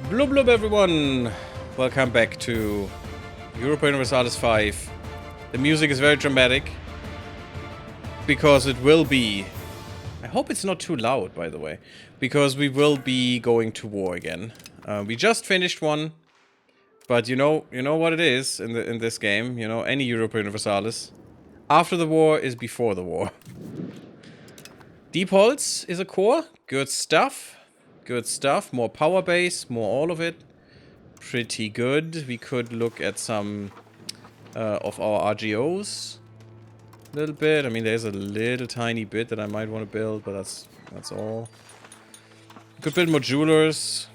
Blub blub everyone! Welcome back to Europa Universalis 5. The music is very dramatic. Because it will be... I hope it's not too loud, by the way. Because we will be going to war again. We just finished one. But you know what it is in this game. You know, any Europa Universalis. After the war is before the war. Deep Holz is a core. Good stuff. Good stuff. More power base. More all of it. Pretty good. We could look at some of our RGOs. A little bit. I mean, there's a little tiny bit that I might want to build, but that's all. We could build modulars.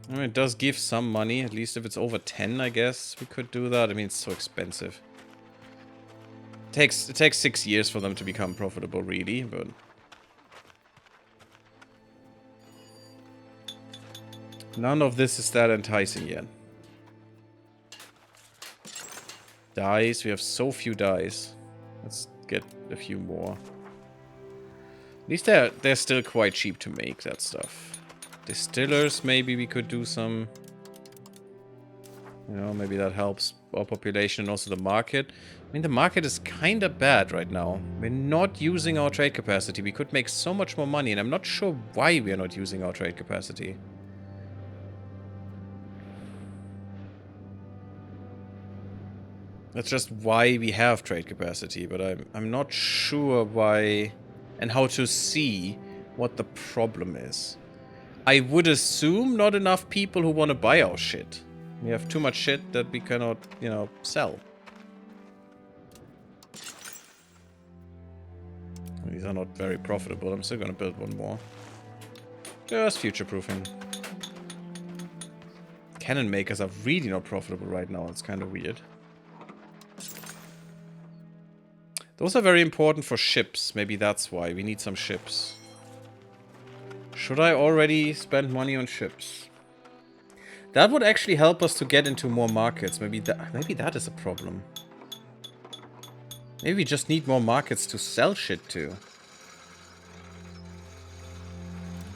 I mean, it does give some money. At least if it's over 10, I guess we could do that. I mean, it's so expensive. It takes 6 years for them to become profitable, really, but... None of this is that enticing yet. Dice. We have so few dice. Let's get a few more. At least they're still quite cheap to make, that stuff. Distillers, maybe we could do some... You know, maybe that helps our population and also the market. I mean, the market is kind of bad right now. We're not using our trade capacity. We could make so much more money, and I'm not sure why we are not using our trade capacity. That's just why we have trade capacity, but I'm not sure why and how to see what the problem is. I would assume not enough people who want to buy our shit. We have too much shit that we cannot, you know, sell. These are not very profitable. I'm still gonna build one more. Just future-proofing. Cannon makers are really not profitable right now. It's kind of weird. Those are very important for ships. Maybe that's why. We need some ships. Should I already spend money on ships? That would actually help us to get into more markets. Maybe that is a problem. Maybe we just need more markets to sell shit to.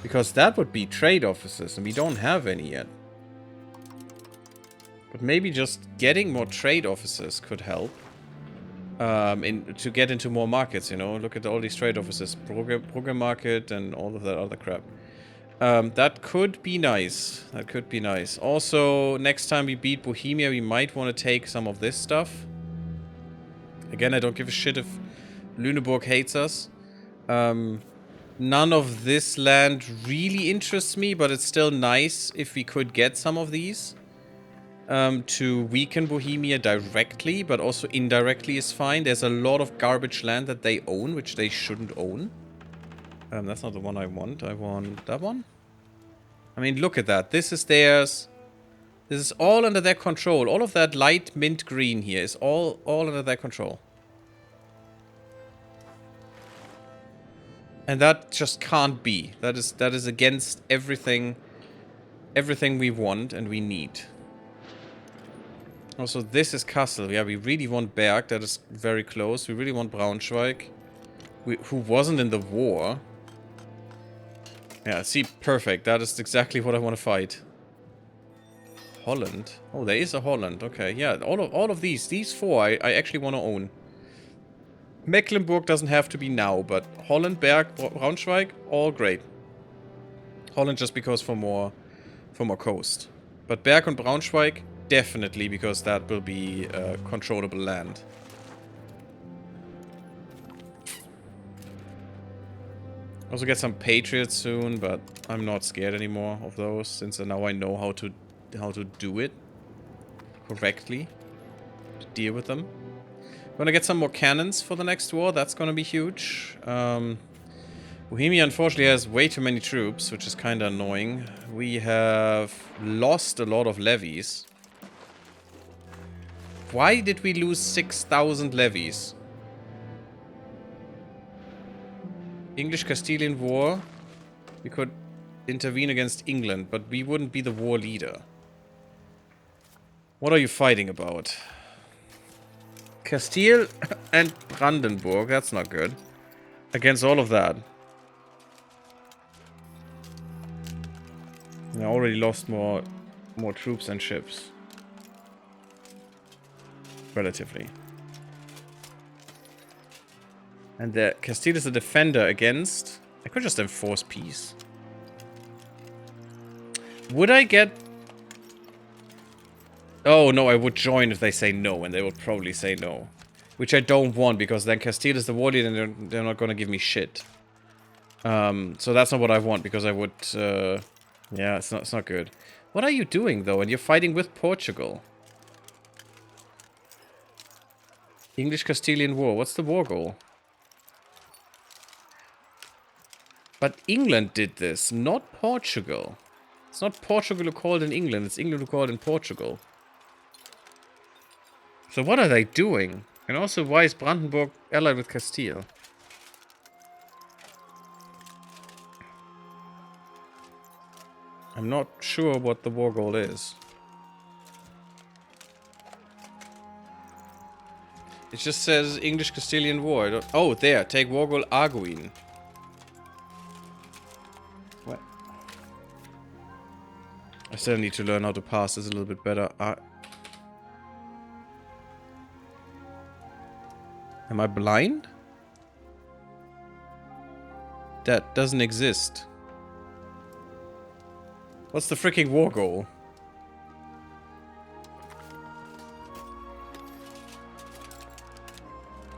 Because that would be trade offices, and we don't have any yet. But maybe just getting more trade offices could help. To get into more markets, you know. Look at all these trade offices. Program market and all of that other crap. That could be nice. That could be nice. Also, next time we beat Bohemia, we might want to take some of this stuff. Again, I don't give a shit if Lüneburg hates us. None of this land really interests me, but it's still nice if we could get some of these. To weaken Bohemia directly, but also indirectly is fine. There's a lot of garbage land that they own, which they shouldn't own. That's not the one I want. I want that one. I mean, look at that. This is theirs. This is all under their control. All of that light mint green here is all under their control. And that just can't be. That is against everything we want and we need. Also, this is Kassel. Yeah, we really want Berg. That is very close. We really want Braunschweig. Who wasn't in the war. Yeah, see, perfect. That is exactly what I want to fight. Holland. Oh, there is a Holland. Okay, yeah. All of these four, I actually want to own. Mecklenburg doesn't have to be now, but Holland, Berg, Braunschweig, all great. Holland just because for more coast. But Berg and Braunschweig... Definitely, because that will be controllable land. Also get some Patriots soon, but I'm not scared anymore of those, since now I know how to do it correctly, to deal with them. Gonna get some more cannons for the next war. That's gonna be huge. Bohemia unfortunately has way too many troops, which is kind of annoying. We have lost a lot of levies. Why did we lose 6,000 levies? English-Castilian War. We could intervene against England, but we wouldn't be the war leader. What are you fighting about? Castile and Brandenburg. That's not good. Against all of that. I already lost more more troops and ships. Relatively. And the Castile is a defender against... I could just enforce peace. Would I get... Oh, no, I would join if they say no, and they would probably say no. Which I don't want, because then Castile is the war leader and they're not gonna give me shit. So that's not what I want, because I would... yeah, it's not good. What are you doing, though? And you're fighting with Portugal. English-Castilian War. What's the war goal? But England did this, not Portugal. It's not Portugal who called in England, it's England who called in Portugal. So what are they doing? And also, why is Brandenburg allied with Castile? I'm not sure what the war goal is. It just says English-Castilian War. Oh, there. Take war goal Arguin. What? I still need to learn how to pass this a little bit better. Am I blind? That doesn't exist. What's the freaking war goal?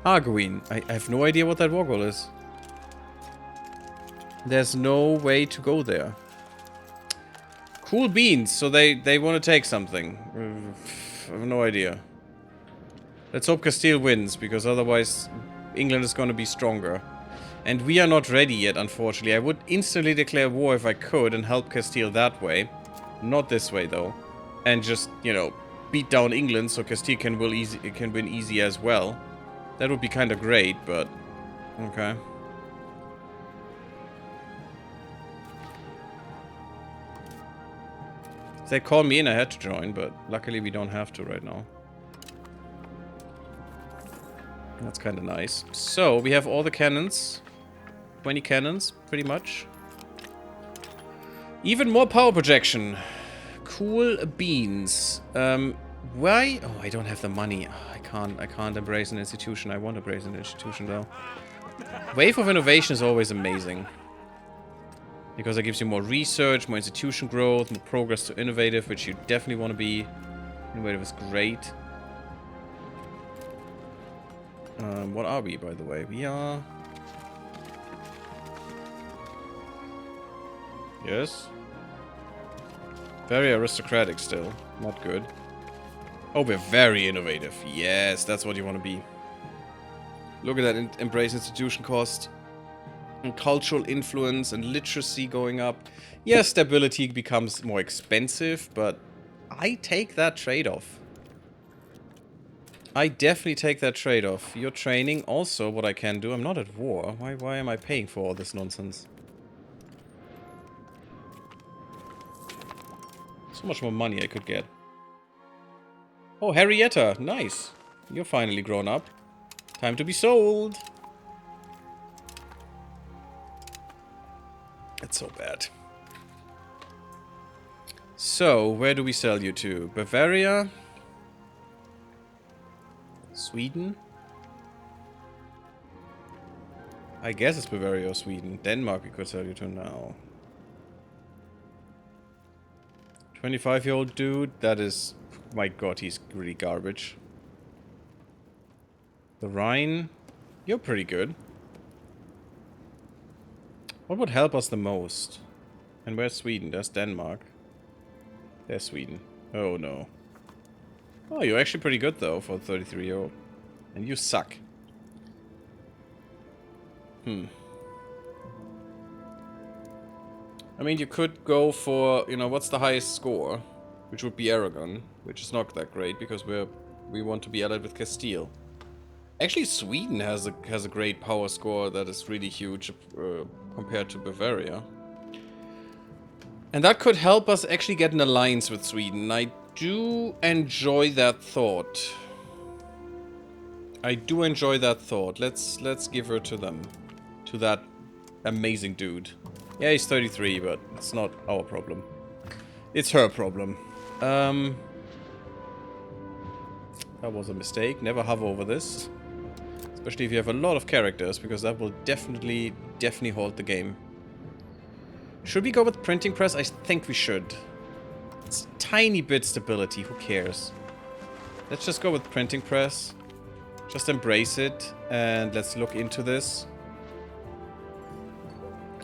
Arguin. I have no idea what that war goal is. There's no way to go there. Cool beans. So they want to take something. I have no idea. Let's hope Castile wins, because otherwise England is going to be stronger. And we are not ready yet, unfortunately. I would instantly declare war if I could and help Castile that way. Not this way, though. And just, you know, beat down England so Castile can win easy as well. That would be kind of great, but... okay. If they called me in, I had to join, but luckily we don't have to right now. That's kind of nice. So, we have all the cannons. 20 cannons, pretty much. Even more power projection. Cool beans. Why? Oh, I don't have the money. Oh, I can't embrace an institution. I want to embrace an institution, though. Wave of innovation is always amazing. Because it gives you more research, more institution growth, more progress to innovative, which you definitely want to be. Innovative is great. What are we, by the way? We are... yes? Very aristocratic still. Not good. Oh, we're very innovative. Yes, that's what you want to be. Look at that embrace institution cost. And cultural influence and literacy going up. Yes, stability becomes more expensive, but I take that trade-off. I definitely take that trade-off. Your training, also what I can do. I'm not at war. Why am I paying for all this nonsense? So much more money I could get. Oh, Henrietta. Nice. You're finally grown up. Time to be sold. That's so bad. So, where do we sell you to? Bavaria? Sweden? I guess it's Bavaria or Sweden. Denmark we could sell you to now. 25-year-old dude? That is... my god, he's really garbage. The Rhine? You're pretty good. What would help us the most? And where's Sweden? There's Denmark. There's Sweden. Oh no. Oh, you're actually pretty good though for a 33-year-old. And you suck. I mean, you could go for, you know, what's the highest score? Which would be Aragon, which is not that great because we want to be allied with Castile. Actually, Sweden has a great power score that is really huge compared to Bavaria. And that could help us actually get an alliance with Sweden. I do enjoy that thought. I do enjoy that thought. Let's give her to them. To that amazing dude. Yeah, he's 33, but it's not our problem. It's her problem. That was a mistake. Never hover over this. Especially if you have a lot of characters, because that will definitely halt the game. Should we go with printing press? I think we should. It's tiny bit stability, who cares? Let's just go with printing press. Just embrace it, and let's look into this.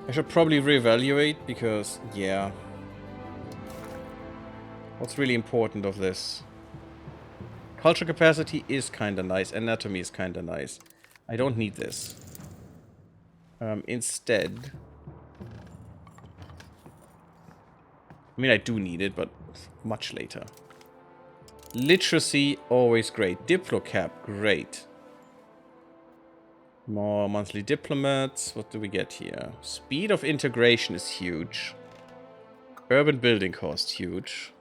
I should probably reevaluate, because, yeah. What's really important of this? Culture capacity is kinda nice, anatomy is kinda nice. I don't need this. Instead... I mean, I do need it, but much later. Literacy, always great. Diplocap, great. More monthly diplomats. What do we get here? Speed of integration is huge. Urban building cost, huge.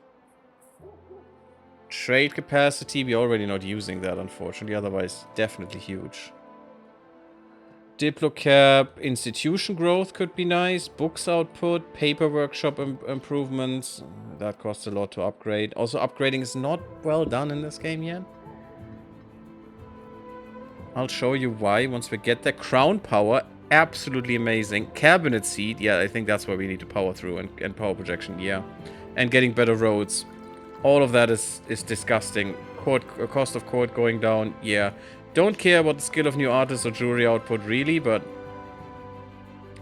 Trade capacity, we're already not using that, unfortunately. Otherwise, definitely huge. Diplocap, institution growth could be nice. Books output, paper workshop improvements. That costs a lot to upgrade. Also, upgrading is not well done in this game yet. I'll show you why once we get there. Crown power, absolutely amazing. Cabinet seat, yeah, I think that's where we need to power through. And power projection, yeah. And getting better roads. All of that is disgusting. Cost of court going down, yeah. Don't care about the skill of new artists or jewelry output, really, but...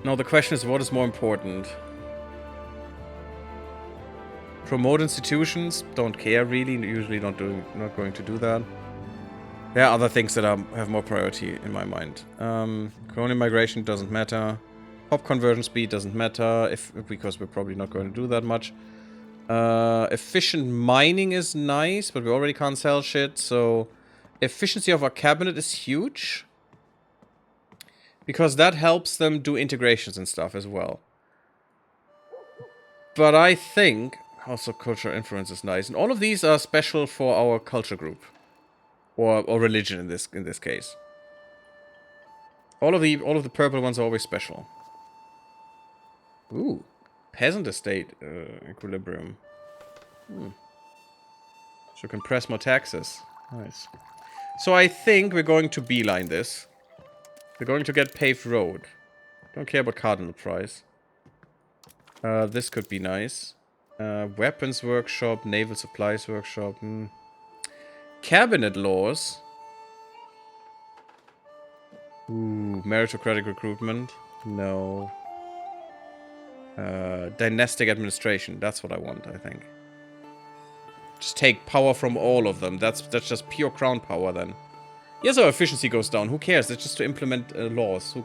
No, the question is, what is more important? Promote institutions? Don't care, really. Usually not going to do that. There are other things that have more priority in my mind. Colonial migration doesn't matter. Hop conversion speed doesn't matter, because we're probably not going to do that much. Efficient mining is nice, but we already can't sell shit, so... Efficiency of our cabinet is huge. Because that helps them do integrations and stuff as well. But I think... Also, cultural influence is nice. And all of these are special for our culture group. Or religion in this case. All of the purple ones are always special. Ooh. Peasant estate equilibrium. So compress more taxes. Nice. So I think we're going to beeline this. We're going to get paved road. Don't care about cardinal price. This could be nice. Weapons workshop, naval supplies workshop. Cabinet laws. Ooh, meritocratic recruitment. No. Dynastic administration. That's what I want, I think. Just take power from all of them. That's just pure crown power then. Yes, our efficiency goes down. Who cares? It's just to implement laws.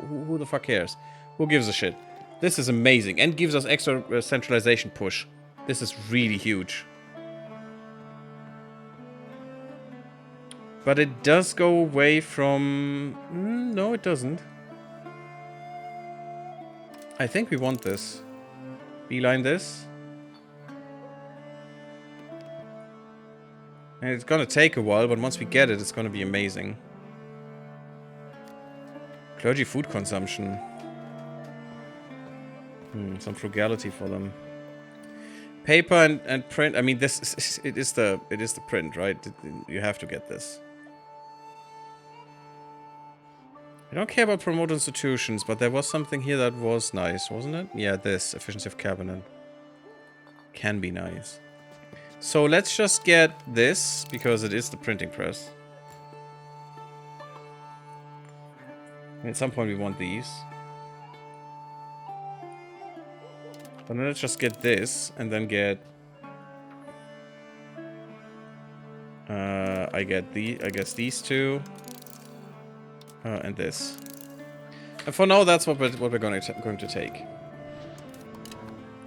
Who the fuck cares? Who gives a shit? This is amazing. And gives us extra centralization push. This is really huge. But it does go away from... no, it doesn't. I think we want this. Beeline this. And it's gonna take a while, but once we get it, it's gonna be amazing. Clergy food consumption. Some frugality for them. Paper and print. I mean, this it is the print, right? You have to get this. I don't care about promote institutions, but there was something here that was nice, wasn't it? Yeah, this efficiency of cabinet can be nice. So let's just get this, because it is the printing press. And at some point we want these. But then let's just get this, and then get... I guess these two. And this. And for now, that's what we're going to take.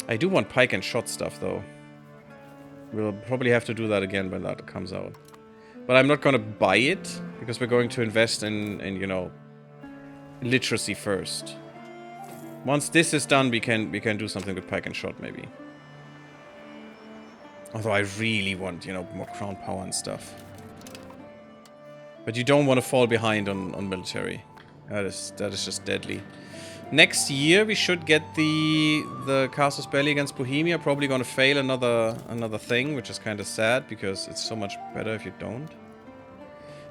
I do want pike and shot stuff, though. We'll probably have to do that again when that comes out. But I'm not going to buy it, because we're going to invest in, you know, literacy first. Once this is done, we can do something with pike and shot, maybe. Although I really want, you know, more crown power and stuff. But you don't want to fall behind on military. That is just deadly. Next year we should get the Casus Belli against Bohemia. Probably gonna fail another thing, which is kind of sad because it's so much better if you don't.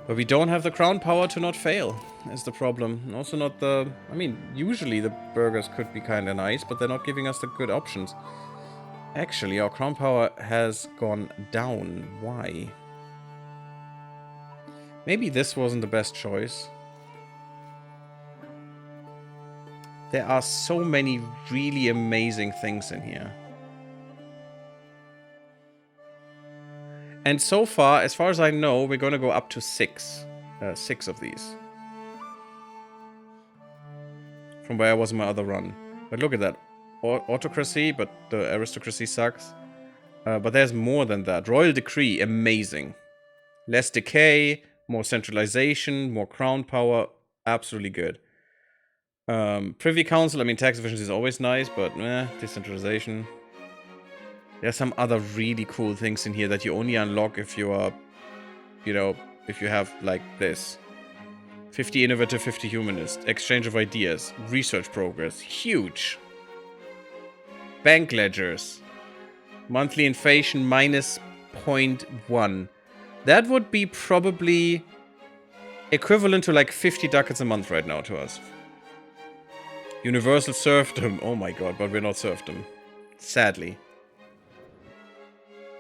But we don't have the crown power to not fail, is the problem. And also not the... I mean, usually the burgers could be kind of nice, but they're not giving us the good options. Actually, our crown power has gone down. Why? Maybe this wasn't the best choice. There are so many really amazing things in here. And so far, as far as I know, we're going to go up to 6. 6 of these. From where I was in my other run. But look at that. Autocracy, but the aristocracy sucks. But there's more than that. Royal Decree, amazing. Less decay, more centralization, more crown power, absolutely good. Privy Council, I mean, tax efficiency is always nice, but decentralization. There's some other really cool things in here that you only unlock if you are, you know, if you have, like, this. 50 innovative, 50 humanist. Exchange of ideas. Research progress. Huge. Bank ledgers. Monthly inflation minus 0.1. That would be probably equivalent to like 50 ducats a month right now to us. Universal serfdom. Oh my god, but we're not serfdom. Sadly.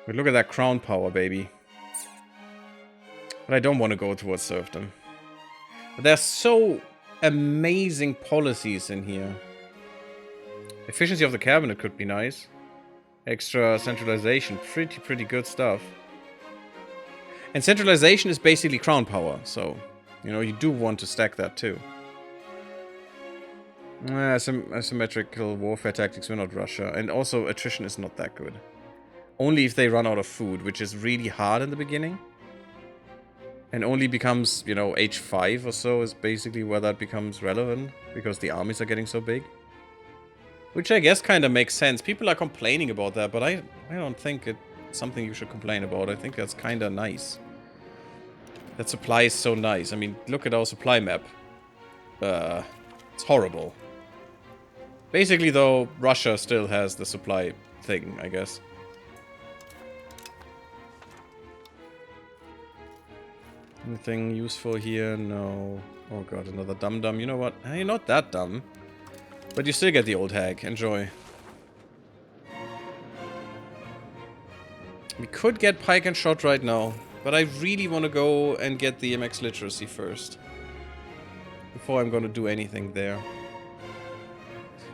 But look at that crown power, baby. But I don't want to go towards serfdom. But there's so amazing policies in here. Efficiency of the cabinet could be nice. Extra centralization. Pretty good stuff. And centralization is basically crown power. So, you know, you do want to stack that too. Asymmetrical warfare tactics, we're not Russia. And also, attrition is not that good. Only if they run out of food, which is really hard in the beginning. And only becomes, you know, age 5 or so is basically where that becomes relevant. Because the armies are getting so big. Which I guess kind of makes sense. People are complaining about that, but I don't think it's something you should complain about. I think that's kind of nice. That supply is so nice. I mean, look at our supply map. It's horrible. Basically, though, Russia still has the supply thing, I guess. Anything useful here? No. Oh god, another dum-dum. You know what? You're not that dumb. But you still get the old hag. Enjoy. We could get pike and shot right now. But I really want to go and get the MX literacy first. Before I'm going to do anything there.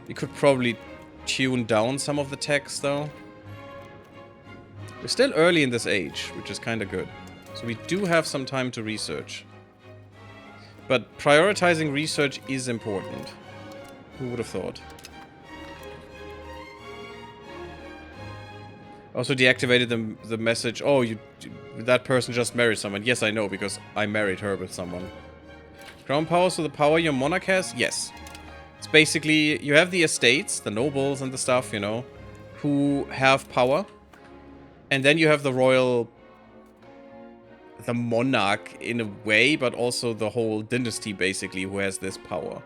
We could probably tune down some of the text, though. We're still early in this age, which is kind of good. So we do have some time to research. But prioritizing research is important. Who would have thought? Also deactivated the message. Oh, that person just married someone. Yes, I know, because I married her with someone. Crown power, so the power your monarch has? Yes. It's basically, you have the estates, the nobles and the stuff, you know, who have power. And then you have the royal... the monarch, in a way, but also the whole dynasty, basically, who has this power.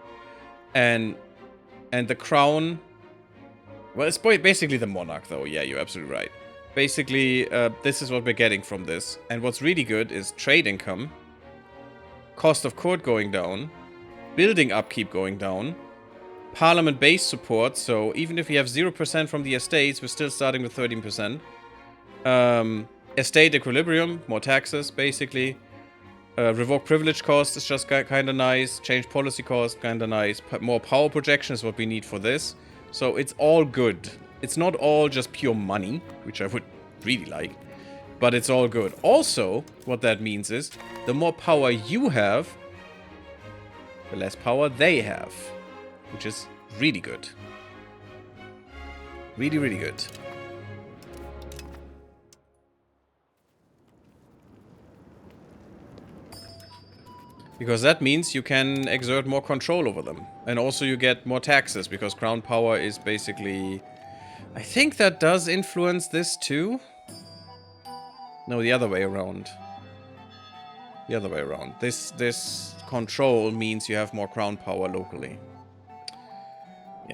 And the crown... well, it's basically the monarch, though. Yeah, you're absolutely right. Basically, this is what we're getting from this. And what's really good is trade income, cost of court going down, building upkeep going down, parliament base support, so even if we have 0% from the estates, we're still starting with 13%. Estate equilibrium, more taxes, basically. Revoke privilege cost is just kind of nice. Change policy cost, kind of nice. More power projection is what we need for this. So it's all good. It's not all just pure money, which I would really like. But it's all good. Also, what that means is, the more power you have, the less power they have. Which is really good. Really, really good. Because that means you can exert more control over them. And also you get more taxes, because crown power is basically... I think that does influence this too? No, the other way around. The other way around. This control means you have more crown power locally.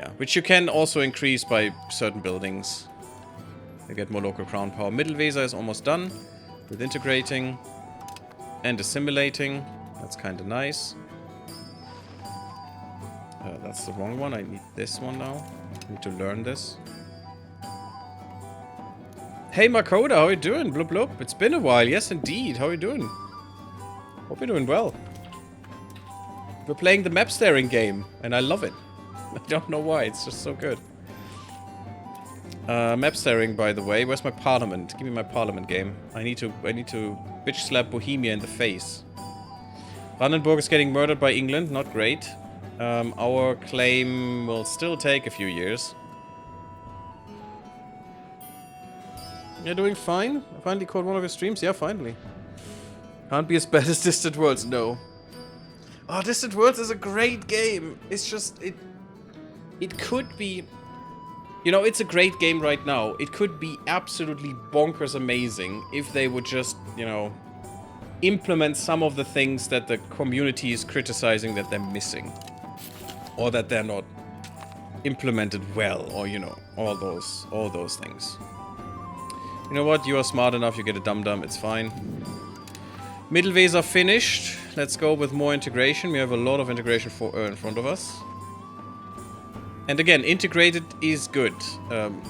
Yeah, which you can also increase by certain buildings. You get more local crown power. Mittelweser is almost done with integrating and assimilating. That's kind of nice. That's the wrong one. I need this one now. I need to learn this. Hey Makoda, how are you doing? Blub blub. It's been a while. Yes, indeed. How are you doing? Hope you're doing well. We're playing the map staring game, and I love it. I don't know why. It's just so good. Map staring, by the way. Where's my parliament? Give me my parliament game. I need to bitch slap Bohemia in the face. Brandenburg is getting murdered by England. Not great. Our claim will still take a few years. You're doing fine? I finally caught one of your streams? Yeah, finally. Can't be as bad as Distant Worlds, no. Oh, Distant Worlds is a great game. It's just, it could be... You know, it's a great game right now. It could be absolutely bonkers amazing if they would just, you know, implement some of the things that the community is criticizing that they're missing. Or that they're not implemented well, or, you know, all those things. You know what? You are smart enough. You get a dum-dum. It's fine. Mittelweser finished. Let's go with more integration. We have a lot of integration in front of us. And again, integrated is good.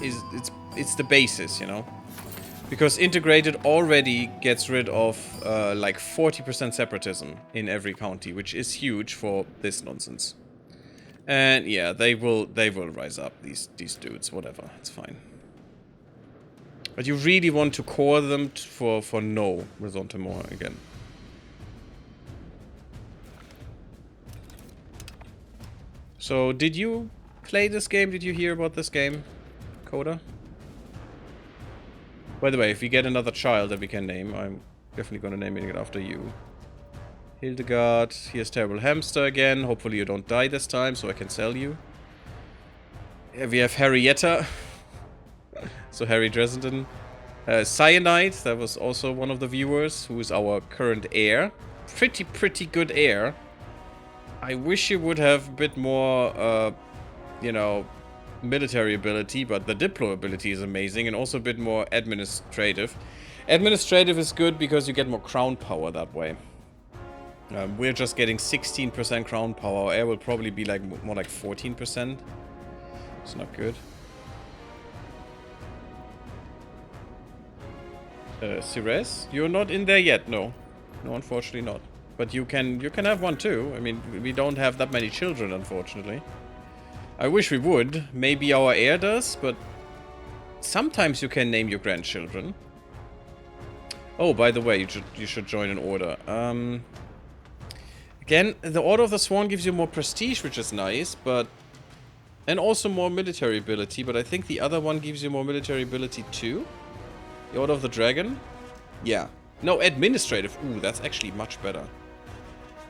It's the basis, you know. Because integrated already gets rid of like 40% separatism in every county, which is huge for this nonsense. And yeah, they will rise up, these dudes. Whatever, it's fine. But you really want to core them for no resentment again. So, did you play this game? Did you hear about this game, Coda? By the way, if we get another child that we can name, I'm definitely gonna name it after you. Hildegard, here's Terrible Hamster again. Hopefully you don't die this time, so I can sell you. Yeah, we have Harrietta. So Harry Dresden. Cyanide, that was also one of the viewers, who is our current heir. Pretty good heir. I wish you would have a bit more, you know, military ability, but the Diplo ability is amazing, and also a bit more administrative. Administrative is good because you get more crown power that way. We're just getting 16% crown power. Our heir will probably be like more like 14%. It's not good. Cires, you're not in there yet, no. No, unfortunately not. But you can have one too. I mean, we don't have that many children, unfortunately. I wish we would. Maybe our heir does, but sometimes you can name your grandchildren. Oh, by the way, you should join an order. Again, the Order of the Swan gives you more prestige, which is nice, but... And also more military ability, but I think the other one gives you more military ability too. The Order of the Dragon? Yeah. No, administrative. Ooh, that's actually much better.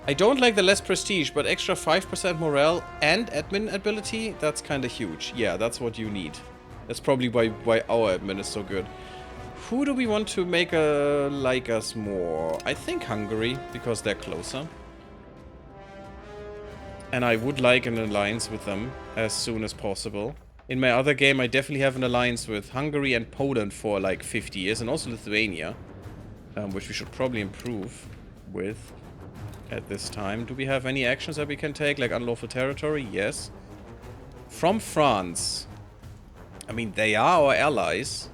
I don't like the less prestige, but extra 5% morale and admin ability, that's kind of huge. Yeah, that's what you need. That's probably why our admin is so good. Who do we want to make like us more? I think Hungary, because they're closer. And I would like an alliance with them as soon as possible. In my other game, I definitely have an alliance with Hungary and Poland for like 50 years, and also Lithuania, which we should probably improve with at this time. Do we have any actions that we can take, like unlawful territory? Yes. From France. I mean, they are our allies.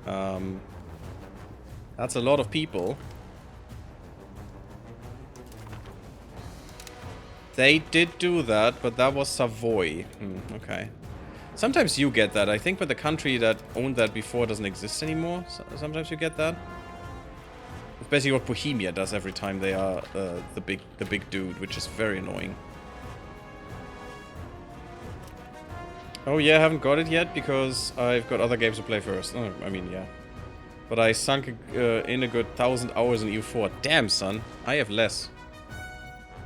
That's a lot of people. They did do that, but that was Savoy. Okay. Sometimes you get that. I think when the country that owned that before doesn't exist anymore, sometimes you get that. It's basically what Bohemia does every time they are the big dude, which is very annoying. Oh yeah, I haven't got it yet because I've got other games to play first. Oh, I mean, yeah. But I sunk in a good 1,000 hours in EU4. Damn, son. I have less.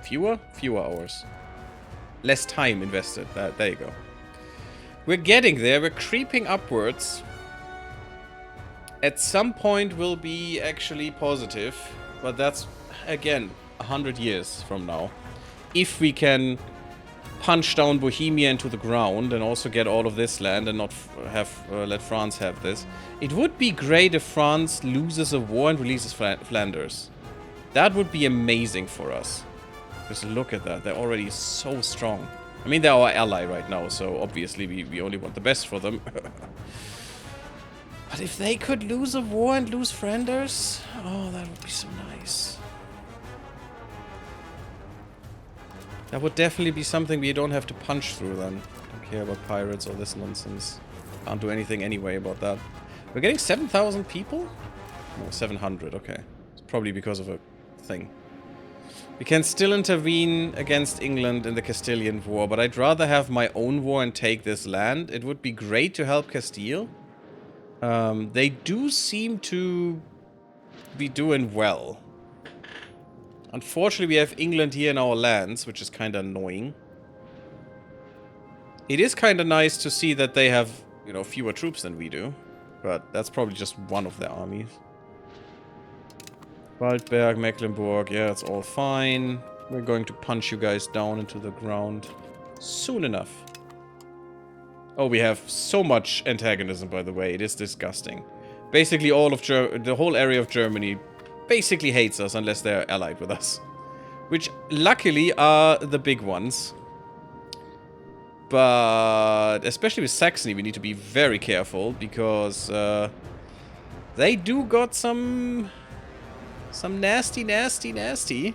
Fewer? Fewer hours. Less time invested. There you go. We're getting there. We're creeping upwards. At some point we'll be actually positive. But that's, again, 100 years from now. If we can punch down Bohemia into the ground and also get all of this land and not have let France have this. It would be great if France loses a war and releases Flanders. That would be amazing for us. Just look at that. They're already so strong. I mean, they're our ally right now, so obviously we only want the best for them. But if they could lose a war and lose Flanders, oh, that would be so nice. That would definitely be something we don't have to punch through then. Don't care about pirates or this nonsense. Can't do anything anyway about that. We're getting 7,000 people? No, 700, okay. It's probably because of a thing. We can still intervene against England in the Castilian War, but I'd rather have my own war and take this land. It would be great to help Castile. They do seem to be doing well. Unfortunately, we have England here in our lands, which is kind of annoying. It is kind of nice to see that they have, you know, fewer troops than we do. But that's probably just one of their armies. Waldberg, Mecklenburg, yeah, it's all fine. We're going to punch you guys down into the ground soon enough. Oh, we have so much antagonism, by the way. It is disgusting. Basically, all of the whole area of Germany basically hates us unless they're allied with us. Which, luckily, are the big ones. But, especially with Saxony, we need to be very careful, because they do got some nasty. They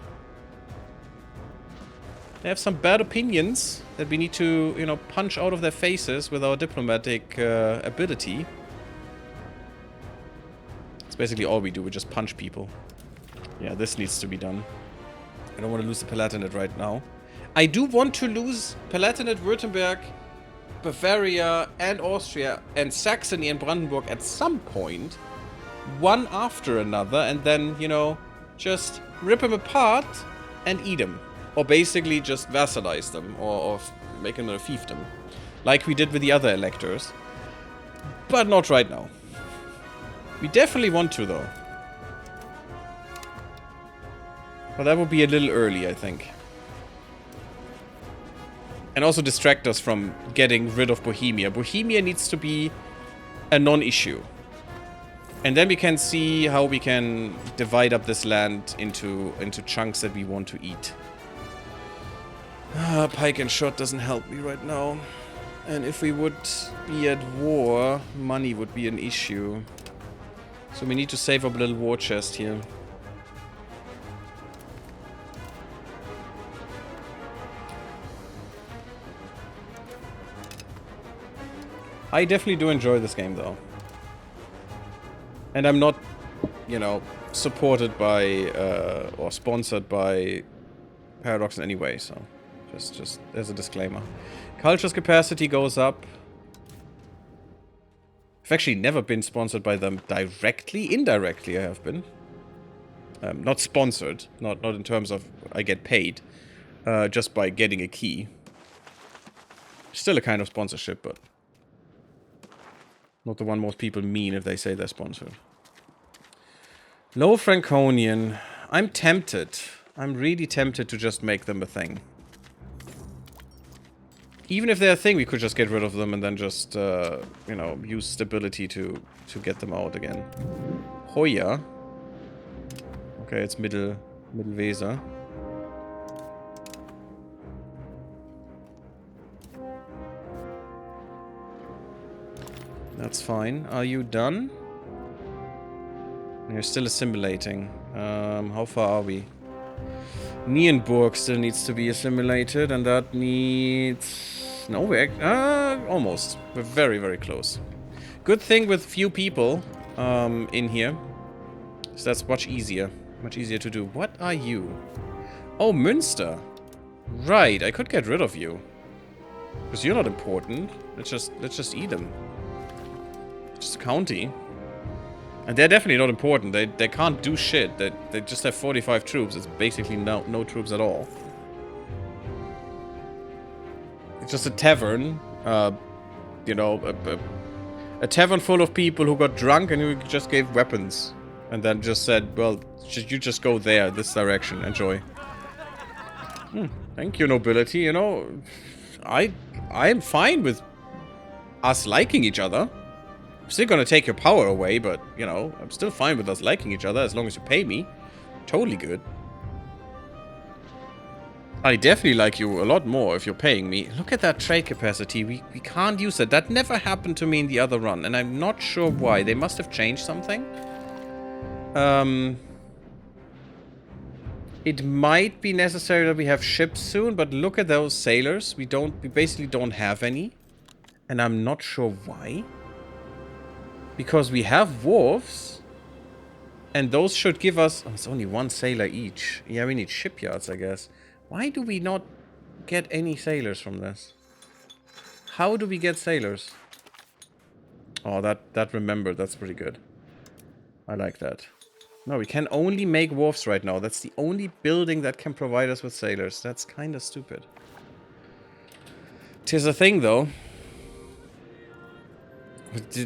have some bad opinions that we need to, you know, punch out of their faces with our diplomatic ability. It's basically all we do. We just punch people. Yeah, this needs to be done. I don't want to lose the Palatinate right now. I do want to lose Palatinate, Württemberg, Bavaria, and Austria, and Saxony and Brandenburg at some point. One after another, and then, you know, just rip them apart and eat them. Or basically just vassalize them, or make them a fiefdom. Like we did with the other electors. But not right now. We definitely want to, though. But that would be a little early, I think. And also distract us from getting rid of Bohemia. Bohemia needs to be a non-issue. And then we can see how we can divide up this land into chunks that we want to eat. Pike and shot doesn't help me right now. And if we would be at war, money would be an issue. So we need to save up a little war chest here. I definitely do enjoy this game, though. And I'm not, you know, supported by, or sponsored by Paradox in any way, so just there's a disclaimer. Culture's capacity goes up. I've actually never been sponsored by them directly. Indirectly, I have been. Not sponsored, not in terms of I get paid, just by getting a key. Still a kind of sponsorship, but not the one most people mean if they say they're sponsored. Low Franconian. I'm tempted. I'm really tempted to just make them a thing. Even if they're a thing, we could just get rid of them and then just, you know, use stability to get them out again. Hoya. Okay, it's Mittelweser. That's fine. Are you done? You're still assimilating. How far are we? Nienburg still needs to be assimilated, and that needs... No, we're... almost. We're very, very close. Good thing with few people in here. So that's much easier. Much easier to do. What are you? Oh, Münster. Right, I could get rid of you. Because you're not important. Let's just eat them. Just a county. And they're definitely not important. They can't do shit. They just have 45 troops. It's basically no troops at all. It's just a tavern. You know, a tavern full of people who got drunk and who just gave weapons. And then just said, well, you just go there, this direction. Enjoy. Thank you, nobility. You know, I'm fine with us liking each other. I'm still gonna take your power away, but, you know, I'm still fine with us liking each other as long as you pay me. Totally good. I definitely like you a lot more if you're paying me. Look at that trade capacity. We can't use it. That never happened to me in the other run, and I'm not sure why. They must have changed something. It might be necessary that we have ships soon, but look at those sailors. We basically don't have any. And I'm not sure why. Because we have wharves. And those should give us... Oh, it's only one sailor each. Yeah, we need shipyards, I guess. Why do we not get any sailors from this? How do we get sailors? Oh, that remembered. That's pretty good. I like that. No, we can only make wharfs right now. That's the only building that can provide us with sailors. That's kind of stupid. 'Tis a thing, though.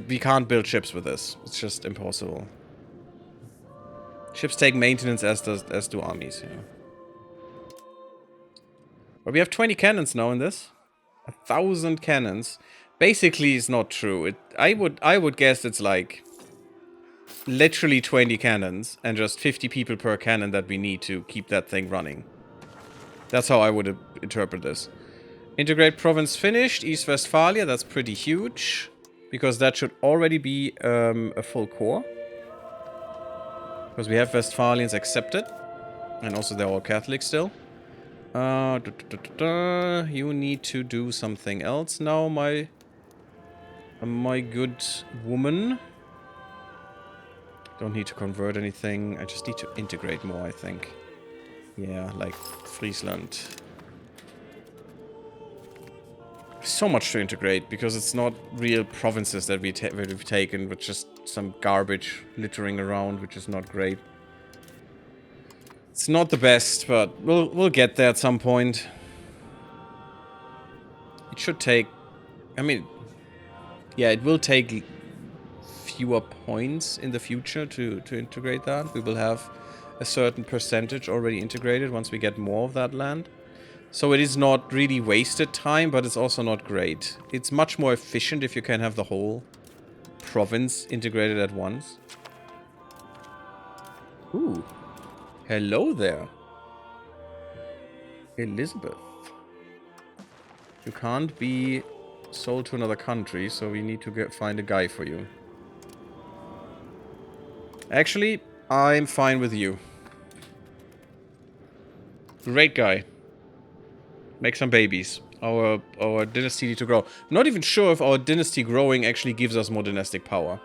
We can't build ships with this. It's just impossible. Ships take maintenance as do armies, you know. But we have 20 cannons now in this. 1,000 cannons. Basically, it's not true. I would guess it's like literally 20 cannons and just 50 people per cannon that we need to keep that thing running. That's how I would interpret this. Integrate province finished. East Westphalia, that's pretty huge. Because that should already be a full core. Because we have Westphalians accepted. And also they're all Catholic still. You need to do something else now, my good woman. Don't need to convert anything. I just need to integrate more, I think. Yeah, like Friesland. So much to integrate, because it's not real provinces that we've taken, but just some garbage littering around, which is not great. It's not the best, but we'll get there at some point. It should take... I mean... Yeah, it will take fewer points in the future to integrate that. We will have a certain percentage already integrated once we get more of that land. So it is not really wasted time, but it's also not great. It's much more efficient if you can have the whole province integrated at once. Ooh. Hello there. Elizabeth. You can't be sold to another country, so we need to find a guy for you. Actually, I'm fine with you. Great guy. Make some babies. Our dynasty need to grow. I'm not even sure if our dynasty growing actually gives us more dynastic power.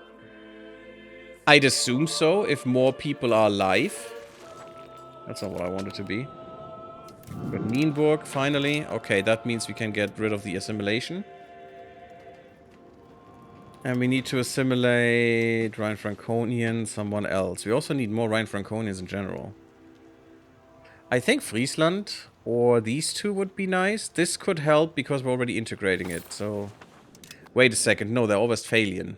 I'd assume so, if more people are alive. That's not what I want it to be. But Nienburg, finally. Okay, that means we can get rid of the assimilation. And we need to assimilate Rhine-Franconian, someone else. We also need more Rhine-Franconians in general. I think Friesland or these two would be nice. This could help because we're already integrating it, so... Wait a second. No, they're all Westphalian.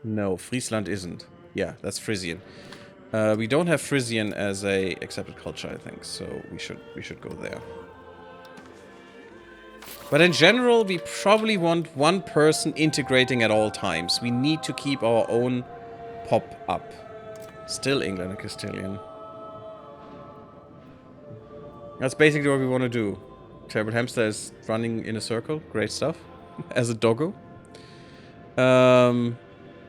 No, Friesland isn't. Yeah, that's Frisian. We don't have Frisian as a accepted culture, I think, so we should go there. But in general, we probably want one person integrating at all times. We need to keep our own pop up. Still England and Castilian. That's basically what we want to do. Terrible Hamster is running in a circle. Great stuff. As a doggo.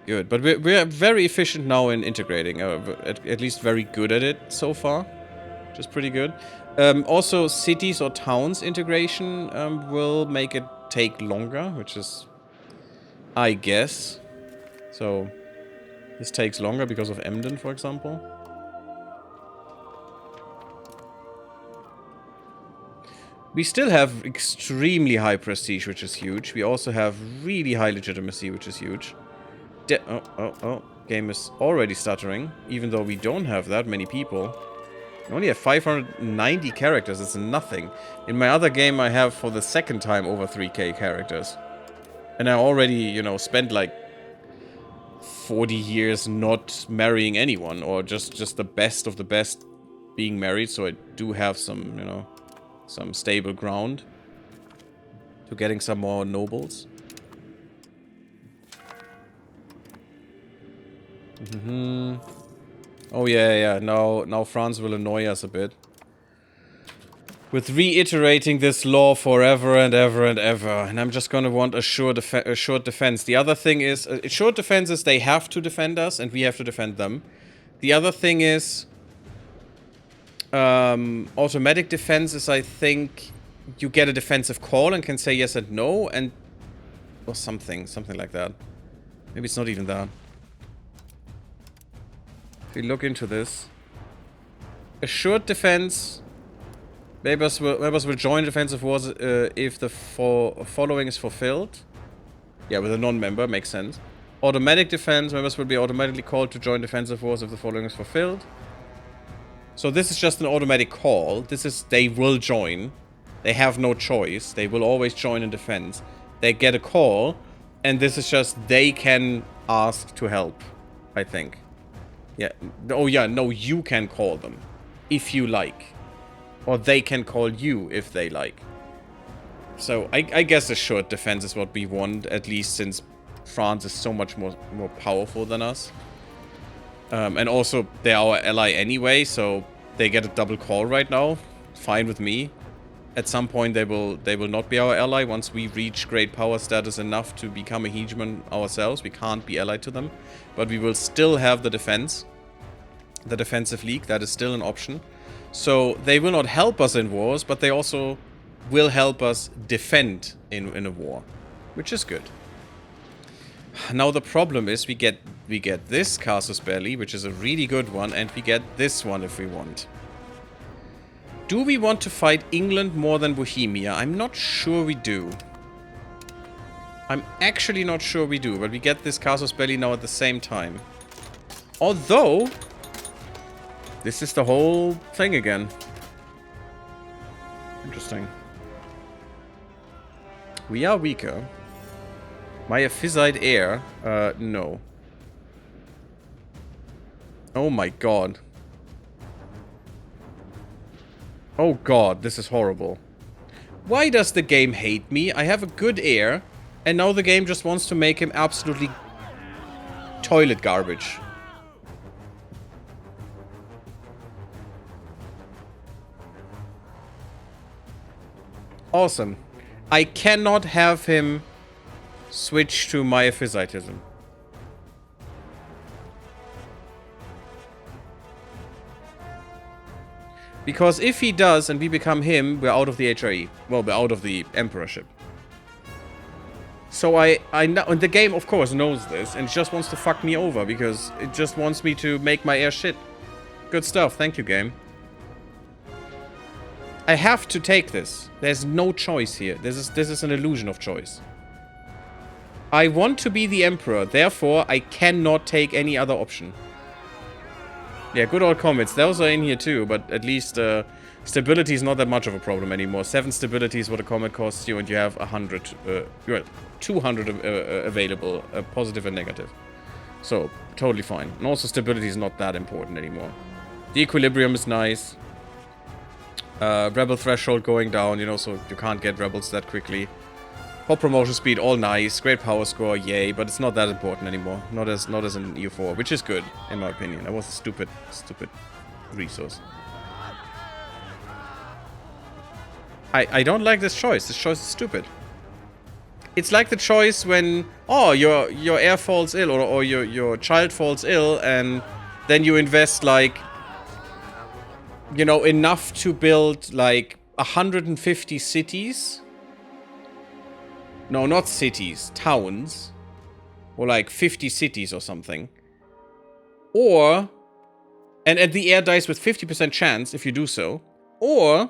Good. But we're very efficient now in integrating. At least very good at it so far. Which is pretty good. Also, cities or towns integration will make it take longer, which is, I guess. So, this takes longer because of Emden, for example. We still have extremely high prestige, which is huge. We also have really high legitimacy, which is huge. Game is already stuttering, even though we don't have that many people. We only have 590 characters, it's nothing. In my other game, I have, for the second time, over 3k characters. And I already, you know, spent like 40 years not marrying anyone, or just the best of the best being married, so I do have some, you know, some stable ground. To getting some more nobles. Oh yeah. Now France will annoy us a bit. With reiterating this law forever and ever and ever. And I'm just gonna want assured defense. The other thing is, assured defense is they have to defend us and we have to defend them. The other thing is, automatic defense is, I think, you get a defensive call and can say yes and no, and or something like that. Maybe it's not even that. If we look into this, assured defense. Members will join defensive wars if the following is fulfilled. Yeah, with a non-member, makes sense. Automatic defense, members will be automatically called to join defensive wars if the following is fulfilled. So this is just an automatic call. This is, they will join. They have no choice. They will always join in defense. They get a call, and this is just, they can ask to help, I think. Yeah. Oh yeah, no, you can call them, if you like. Or they can call you if they like. So I guess assured defense is what we want, at least since France is so much more powerful than us. And also they're our ally anyway, so they get a double call right now. Fine with me. At some point they will not be our ally once we reach great power status enough to become a hegemon ourselves. We can't be allied to them, but we will still have the defense, the defensive league. That is still an option. So they will not help us in wars, but they also will help us defend in a war, which is good. Now the problem is we get this casus belli, which is a really good one, and we get this one if we want. Do we want to fight England more than Bohemia? I'm not sure we do. I'm actually not sure we do, but we get this casus belli now at the same time. Although this is the whole thing again. Interesting. We are weaker. My Ephysite heir? No. Oh my god. Oh god, this is horrible. Why does the game hate me? I have a good heir, and now the game just wants to make him absolutely toilet garbage. Awesome. I cannot have him switch to my Ephysitism. Because if he does and we become him, we're out of the HRE. Well, we're out of the Emperorship. So I know, and the game of course knows this and just wants to fuck me over because it just wants me to make my heir shit. Good stuff. Thank you, game. I have to take this. There's no choice here. This is an illusion of choice. I want to be the Emperor, therefore I cannot take any other option. Yeah, good old comets. Those are in here too, but at least stability is not that much of a problem anymore. 7 stability is what a comet costs you, and you have 100, you have 200 available, positive and negative. So, totally fine. And also stability is not that important anymore. The equilibrium is nice. Rebel threshold going down, you know, so you can't get rebels that quickly. Pop promotion speed, all nice. Great power score, yay, but it's not that important anymore. Not as in EU4, which is good, in my opinion. That was a stupid resource. I don't like this choice. This choice is stupid. It's like the choice when, oh, your heir falls ill, or your child falls ill, and then you invest, like, you know, enough to build, like, 150 cities. No, not cities. Towns. Or, like, 50 cities or something. Or... And the heir dies with 50% chance if you do so. Or...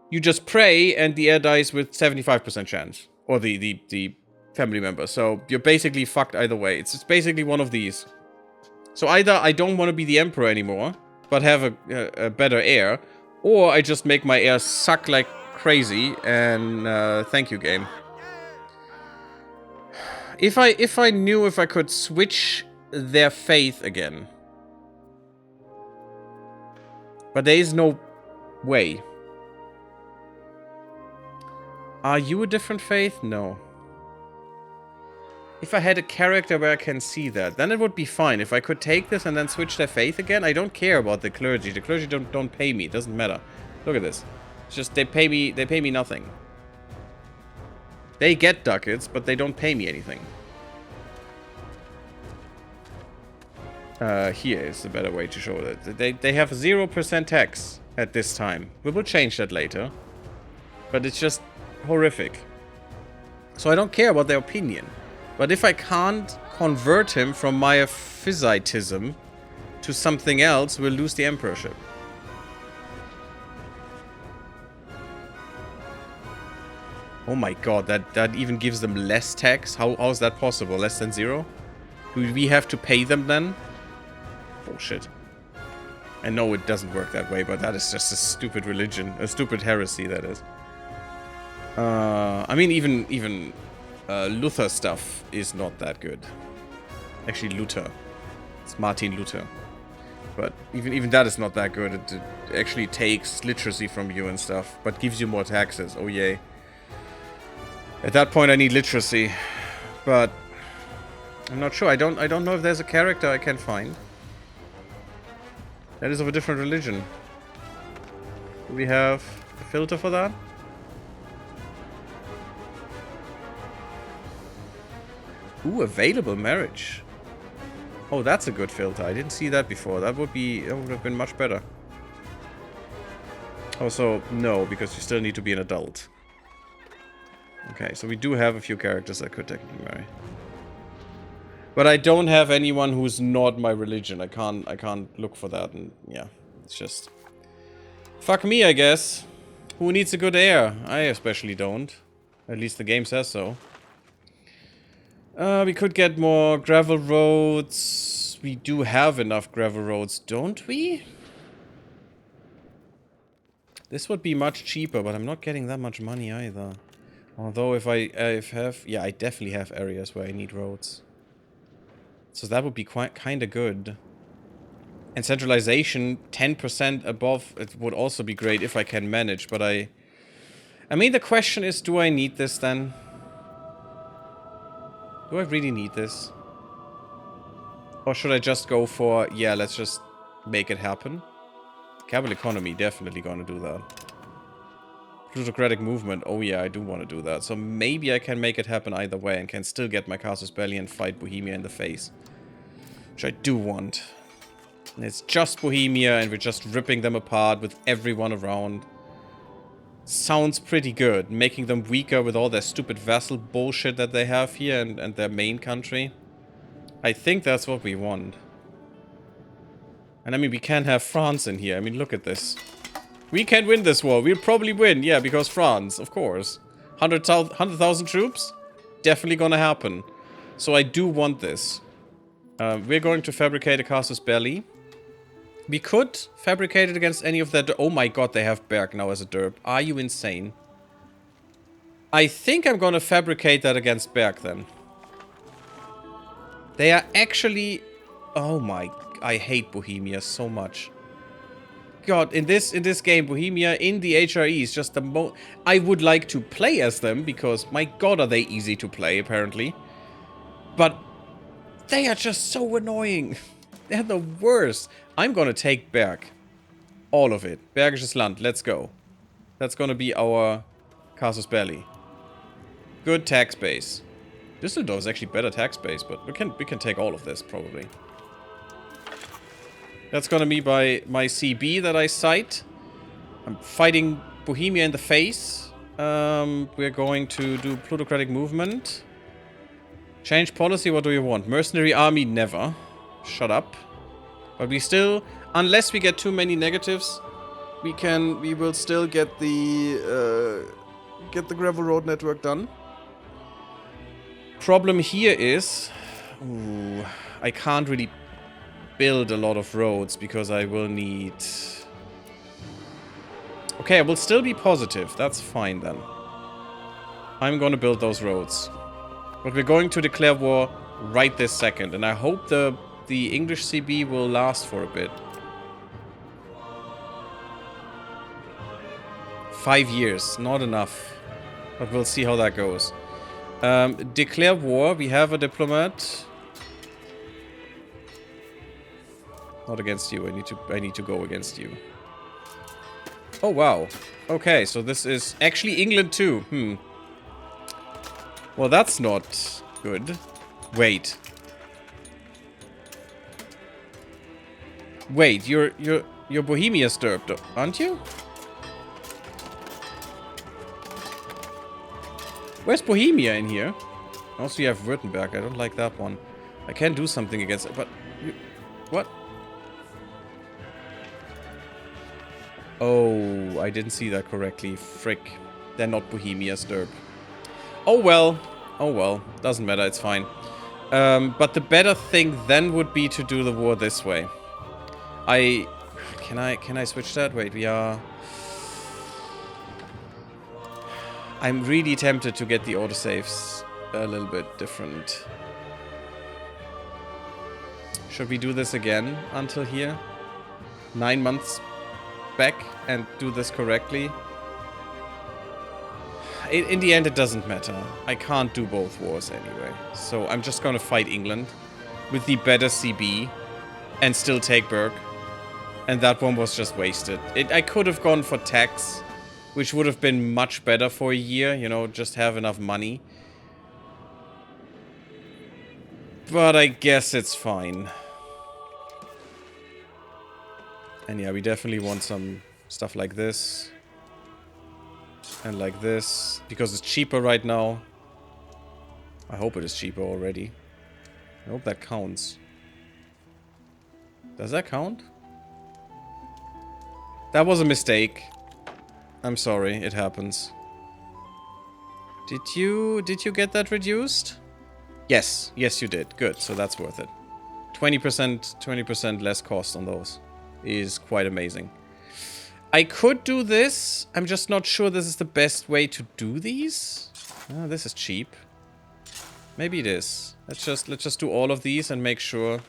You just pray and the heir dies with 75% chance. Or the family member. So, you're basically fucked either way. It's basically one of these. So, either I don't want to be the emperor anymore, but have a better heir, or I just make my heir suck like crazy, and thank you, game. If I knew if I could switch their faith again. But there is no way. Are you a different faith? No. If I had a character where I can see that, then it would be fine. If I could take this and then switch their faith again, I don't care about the clergy. The clergy don't pay me. It doesn't matter. Look at this. It's just they pay me nothing. They get ducats, but they don't pay me anything. Here is the better way to show that. They have 0% tax at this time. We will change that later. But it's just horrific. So I don't care about their opinion. But if I can't convert him from Miaphysitism to something else, we'll lose the emperorship. Oh my god, that even gives them less tax? How is that possible? Less than 0? Do we have to pay them then? Bullshit. I know it doesn't work that way, but that is just a stupid religion. A stupid heresy, that is. I mean, even Luther stuff is not that good. Actually, Luther. It's Martin Luther. But even that is not that good. It actually takes literacy from you and stuff, but gives you more taxes. Oh, yay. At that point, I need literacy. But I'm not sure. I don't know if there's a character I can find that is of a different religion. Do we have a filter for that? Ooh, available marriage. Oh, that's a good filter. I didn't see that before. That would have been much better. Also, no, because you still need to be an adult. Okay, so we do have a few characters I could technically marry. But I don't have anyone who's not my religion. I can't look for that, and yeah, it's just fuck me, I guess. Who needs a good heir? I especially don't. At least the game says so. We could get more gravel roads. We do have enough gravel roads, don't we? This would be much cheaper, but I'm not getting that much money either. Although if I yeah, I definitely have areas where I need roads. So that would be kind of good. And centralization, 10% above, it would also be great if I can manage, but I mean, the question is, do I need this then? Do I really need this? Or should I just go for, yeah, let's just make it happen? Capital economy, definitely gonna do that. Plutocratic movement, oh yeah, I do want to do that. So maybe I can make it happen either way and can still get my casus belli and fight Bohemia in the face. Which I do want. And it's just Bohemia and we're just ripping them apart with everyone around. Sounds pretty good. Making them weaker with all their stupid vassal bullshit that they have here and their main country. I think that's what we want. And I mean, we can have France in here. I mean, look at this. We can win this war. We'll probably win. Yeah, because France, of course. 100,000 troops? Definitely gonna happen. So I do want this. We're going to fabricate a casus belli. We could fabricate it against any of their... Oh my god, they have Berg now as a derb. Are you insane? I think I'm gonna fabricate that against Berg then. They are actually... Oh my... I hate Bohemia so much. God, in this game, Bohemia in the HRE is just the most... I would like to play as them, because my god are they easy to play, apparently. But they are just so annoying. They're the worst. I'm gonna take Berg. All of it. Bergisches Land, let's go. That's gonna be our casus belli. Good tax base. Düsseldorf is actually better tax base, but we can take all of this, probably. That's gonna be by my CB that I cite. I'm fighting Bohemia in the face. We're going to do plutocratic movement. Change policy, what do you want? Mercenary army, never. Shut up. But we still, unless we get too many negatives, we will still get the gravel road network done. Problem here is, ooh, I can't really build a lot of roads because I will need... Okay, I will still be positive. That's fine then. I'm gonna build those roads. But we're going to declare war right this second. And I hope the English CB will last for a bit. 5 years. Not enough. But we'll see how that goes. Declare war. We have a diplomat. Not against you. I need to go against you. Oh, wow. Okay, so this is actually England too. Well, that's not good. Wait. Wait, you're Bohemia disturbed, aren't you? Where's Bohemia in here? Also, you have Württemberg. I don't like that one. I can do something against it, but... What? Oh, I didn't see that correctly. Frick. They're not Bohemia disturbed. Oh well. Oh well. Doesn't matter, it's fine. But the better thing then would be to do the war this way. Can I switch that? Wait, we are... I'm really tempted to get the autosaves a little bit different. Should we do this again until here? 9 months back and do this correctly? In the end, it doesn't matter. I can't do both wars anyway. So I'm just gonna fight England with the better CB and still take Berg. And that one was just wasted. I could have gone for tax, which would have been much better for a year, you know, just have enough money. But I guess it's fine. And yeah, we definitely want some stuff like this. And like this. Because it's cheaper right now. I hope it is cheaper already. I hope that counts. Does that count? That was a mistake. I'm sorry, it happens. Did you get that reduced? Yes, yes you did. Good, so that's worth it. 20% less cost on those is quite amazing. I could do this. I'm just not sure this is the best way to do these. Oh, this is cheap. Maybe it is. Let's just do all of these and make sure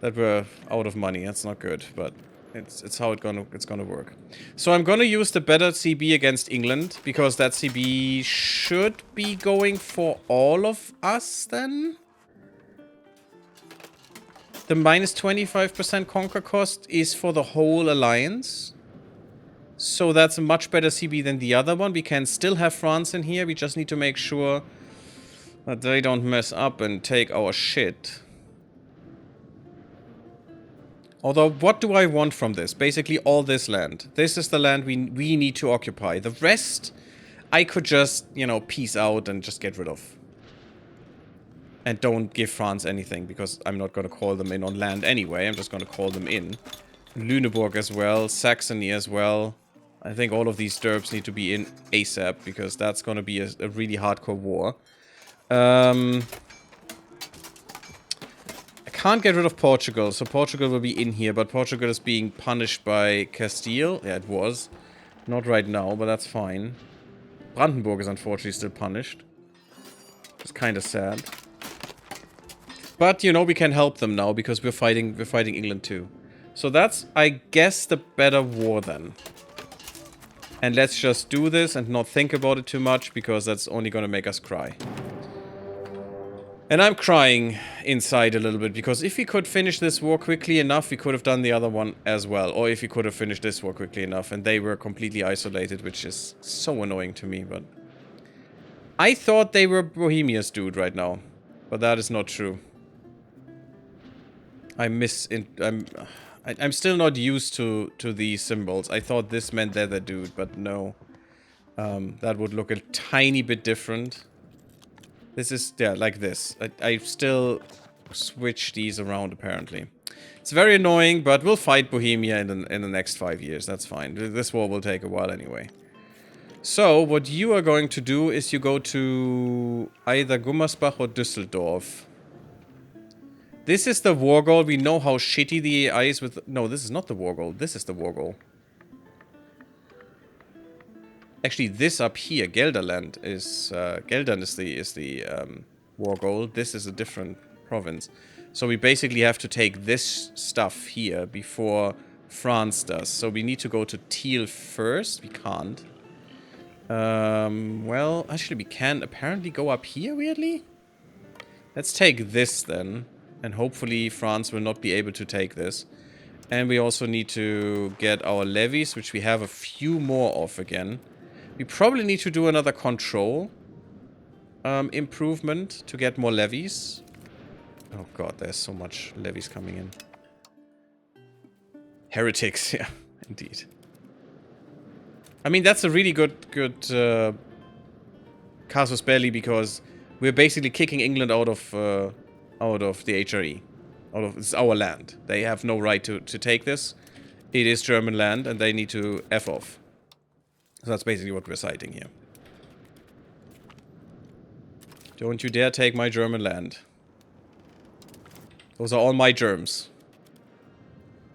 that we're out of money. That's not good, but it's how it's gonna work. So I'm gonna use the better CB against England because that CB should be going for all of us then. The minus 25% conquer cost is for the whole alliance. So that's a much better CB than the other one. We can still have France in here. We just need to make sure that they don't mess up and take our shit. Although, what do I want from this? Basically all this land. This is the land we need to occupy. The rest, I could just, you know, peace out and just get rid of. And don't give France anything, because I'm not going to call them in on land anyway. I'm just going to call them in. Lüneburg as well, Saxony as well. I think all of these derbs need to be in ASAP, because that's going to be a really hardcore war. I can't get rid of Portugal, so Portugal will be in here, but Portugal is being punished by Castile. Yeah, it was. Not right now, but that's fine. Brandenburg is unfortunately still punished. It's kind of sad. But, you know, we can help them now, because we're fighting England too. So that's, I guess, the better war then. And let's just do this and not think about it too much, because that's only gonna make us cry. And I'm crying inside a little bit, because if we could finish this war quickly enough, we could have done the other one as well. Or if we could have finished this war quickly enough, and they were completely isolated, which is so annoying to me, but... I thought they were Bohemia's dude right now, but that is not true. I'm still not used to these symbols. I thought this meant they're the dude, but no. That would look a tiny bit different. This is, yeah, like this. I still switch these around, apparently. It's very annoying, but we'll fight Bohemia in the next 5 years. That's fine. This war will take a while anyway. So, what you are going to do is you go to either Gummersbach or Düsseldorf. This is the war goal. We know how shitty the AI is with... No, this is not the war goal. This is the war goal. Actually, this up here, Gelderland, is... Geldern is the war goal. This is a different province. So we basically have to take this stuff here before France does. So we need to go to Thiel first. We can't. Well, actually we can apparently go up here, weirdly. Let's take this then. And hopefully France will not be able to take this. And we also need to get our levies, which we have a few more of again. We probably need to do another control improvement to get more levies. Oh god, there's so much levies coming in. Heretics, yeah, indeed. I mean, that's a really good casus belli, because we're basically kicking England out of the HRE. It's our land. They have no right to take this. It is German land, and they need to F off. So that's basically what we're citing here. Don't you dare take my German land. Those are all my germs.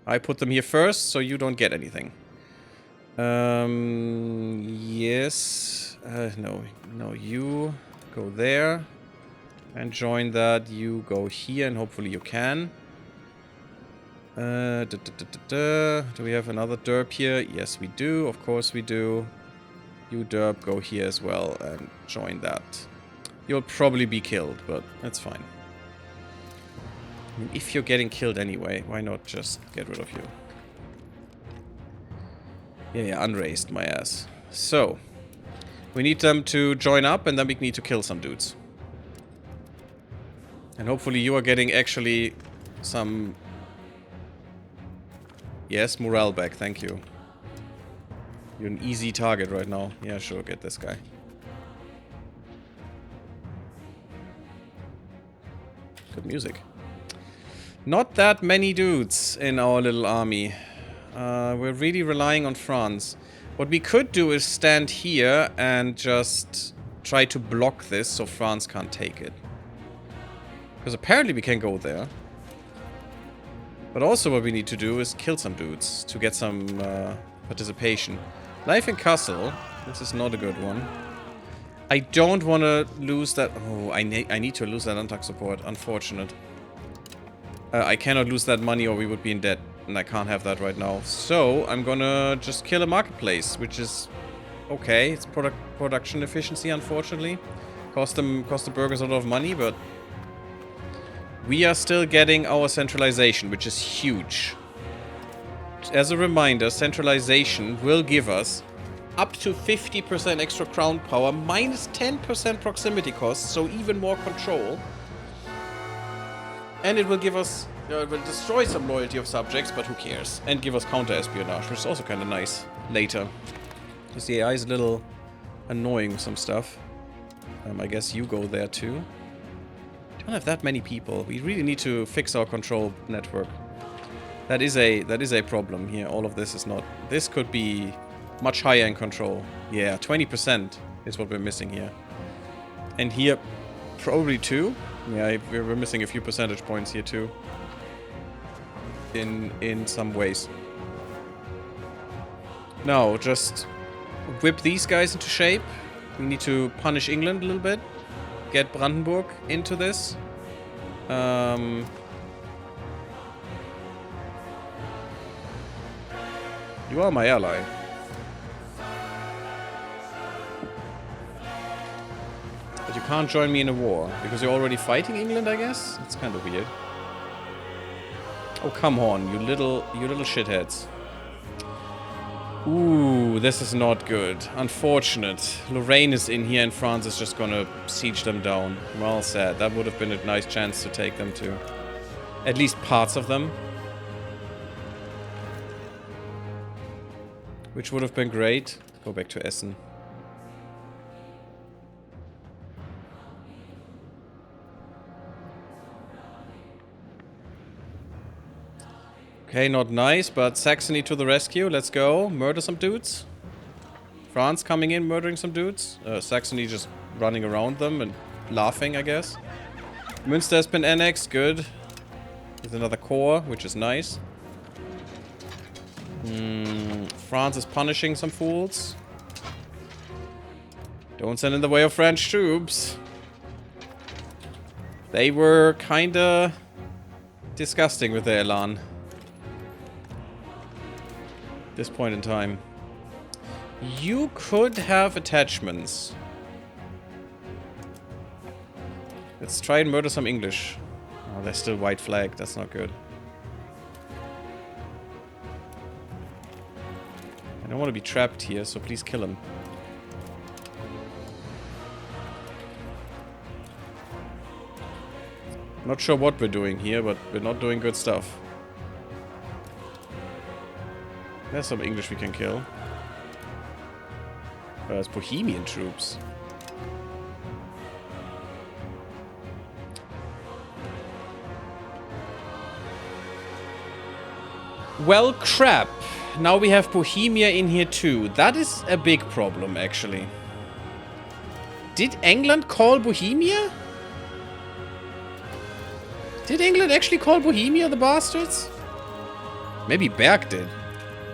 I put them here first, so you don't get anything. Yes. No, you go there. And join that. You go here, and hopefully you can. Do we have another derp here? Yes, we do. Of course we do. You derp, go here as well and join that. You'll probably be killed, but that's fine. I mean, if you're getting killed anyway, why not just get rid of you? Yeah, unraised my ass. So, we need them to join up, and then we need to kill some dudes. And hopefully you are getting actually some... Yes, morale back, thank you. You're an easy target right now. Yeah, sure, get this guy. Good music. Not that many dudes in our little army. We're really relying on France. What we could do is stand here and just try to block this so France can't take it. Because apparently we can go there. But also what we need to do is kill some dudes to get some participation. Life in Castle. This is not a good one. I don't want to lose that... Oh, I need to lose that Antac support. Unfortunate. I cannot lose that money or we would be in debt. And I can't have that right now. So, I'm gonna just kill a marketplace. Which is... okay. It's production efficiency, unfortunately. Cost the burgers a lot of money, but... we are still getting our centralization, which is huge. As a reminder, centralization will give us up to 50% extra crown power, minus 10% proximity costs, so even more control. And it will give us, it will destroy some loyalty of subjects, but who cares? And give us counter-espionage, which is also kind of nice later. Because the AI is a little annoying with some stuff. I guess you go there too. Don't have that many people. We really need to fix our control network. That is a problem here. All of this is not... this could be much higher in control. Yeah, 20% is what we're missing here. And here, probably too. Yeah, we're missing a few percentage points here too. In some ways. Now, just whip these guys into shape. We need to punish England a little bit. Get Brandenburg into this. You are my ally. But you can't join me in a war. Because you're already fighting England, I guess? It's kind of weird. Oh, come on, you little shitheads. Ooh, this is not good. Unfortunate. Lorraine is in here and France is just gonna siege them down. Well said. That would have been a nice chance to take them to. At least parts of them. Which would have been great. Go back to Hessen. Okay, not nice, but Saxony to the rescue. Let's go. Murder some dudes. France coming in, murdering some dudes. Saxony just running around them and laughing, I guess. Münster has been annexed. Good. There's another core, which is nice. France is punishing some fools. Don't stand in the way of French troops. They were kinda disgusting with their elan. This point in time. You could have attachments. Let's try and murder some English. Oh, they're still white flag. That's not good. I don't want to be trapped here, so please kill him. Not sure what we're doing here, but we're not doing good stuff. There's some English we can kill. There's Bohemian troops. Well, crap. Now we have Bohemia in here too. That is a big problem, actually. Did England call Bohemia? Did England actually call Bohemia, the bastards? Maybe Berg did.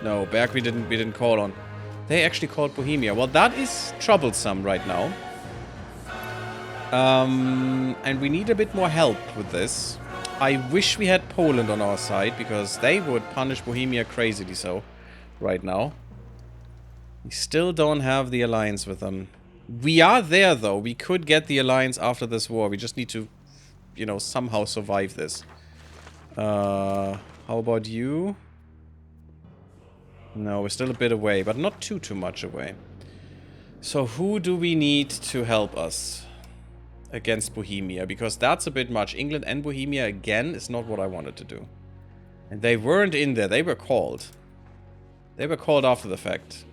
No, Berg we didn't call on. They actually called Bohemia. Well, that is troublesome right now. And we need a bit more help with this. I wish we had Poland on our side, because they would punish Bohemia crazily so right now. We still don't have the alliance with them. We are there, though. We could get the alliance after this war. We just need to, you know, somehow survive this. How about you? No, we're still a bit away, but not too much away. So who do we need to help us against Bohemia? Because that's a bit much. England and Bohemia again is not what I wanted to do. And they weren't in there. They were called. They were called after the fact.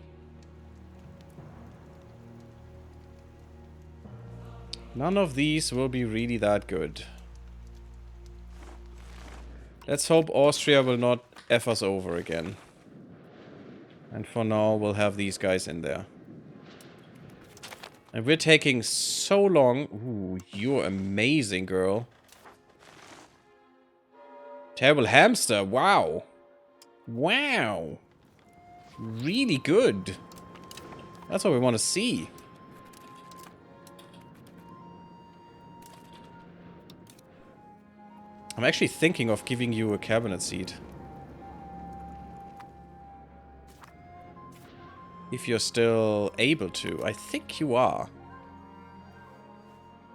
None of these will be really that good. Let's hope Austria will not F us over again. And for now, we'll have these guys in there. And we're taking so long. Ooh, you're amazing, girl. Terrible hamster. Wow. Wow. Really good. That's what we want to see. I'm actually thinking of giving you a cabinet seat. If you're still able to. I think you are.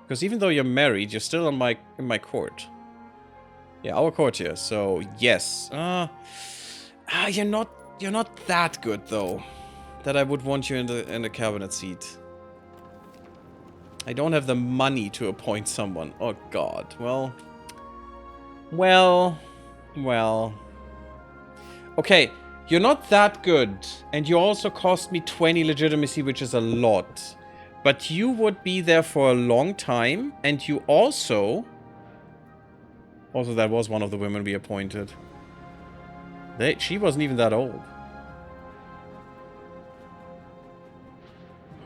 Because even though you're married, you're still on in my court. Yeah, our court here. So, yes. You're not that good, though. That I would want you in the cabinet seat. I don't have the money to appoint someone. Oh, God. Well. Okay. You're not that good, and you also cost me 20 legitimacy, which is a lot. But you would be there for a long time, and you also... Also, that was one of the women we appointed. She wasn't even that old.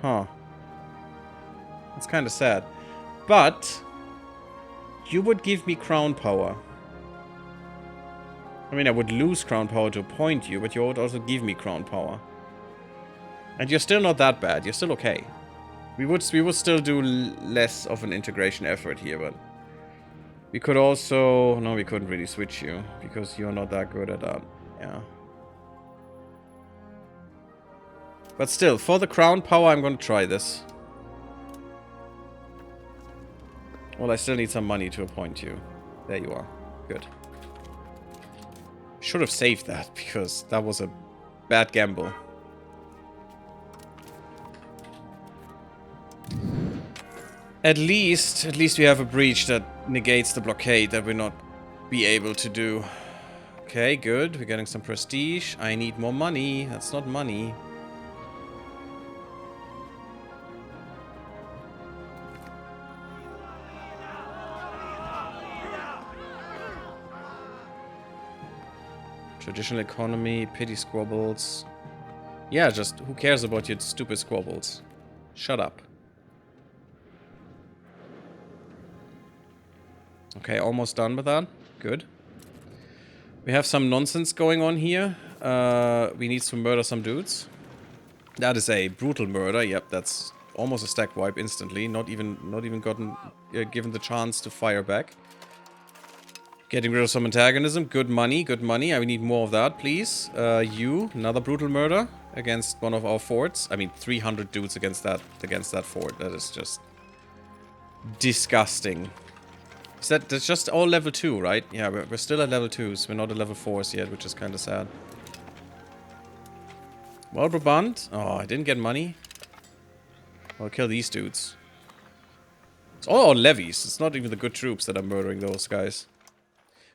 Huh. That's kind of sad. But... you would give me crown power. I mean, I would lose crown power to appoint you, but you would also give me crown power. And you're still not that bad. You're still okay. We would still do less of an integration effort here, but... we could also... no, we couldn't really switch you, because you're not that good at that. Yeah. But still, for the crown power, I'm going to try this. Well, I still need some money to appoint you. There you are. Good. Should have saved that, because that was a bad gamble. At least we have a breach that negates the blockade that we're not be able to do. Okay, good. We're getting some prestige. I need more money. That's not money. Traditional economy, pity squabbles. Yeah, just who cares about your stupid squabbles? Shut up. Okay, almost done with that. Good. We have some nonsense going on here. We need to murder some dudes. That is a brutal murder. Yep, that's almost a stack wipe instantly. Not even given the chance to fire back. Getting rid of some antagonism. Good money, good money. I need more of that, please. You, another brutal murder against one of our forts. I mean, 300 dudes against that fort. That is just disgusting. That's just all level 2, right? Yeah, we're still at level 2s. We're not at level 4s yet, which is kind of sad. Well, Brabant. Oh, I didn't get money. I'll kill these dudes. It's all our levies. It's not even the good troops that are murdering those guys.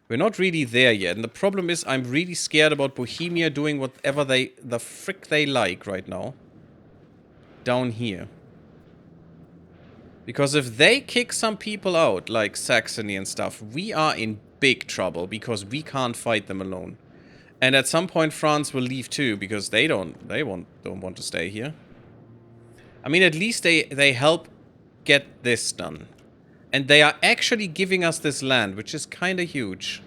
We're not really there yet. And the problem is I'm really scared about Bohemia doing whatever the frick they like right now. Down here. Because if they kick some people out, like Saxony and stuff, we are in big trouble because we can't fight them alone. And at some point France will leave too, because they don't want to stay here. I mean, at least they help get this done. And they are actually giving us this land, which is kind of huge.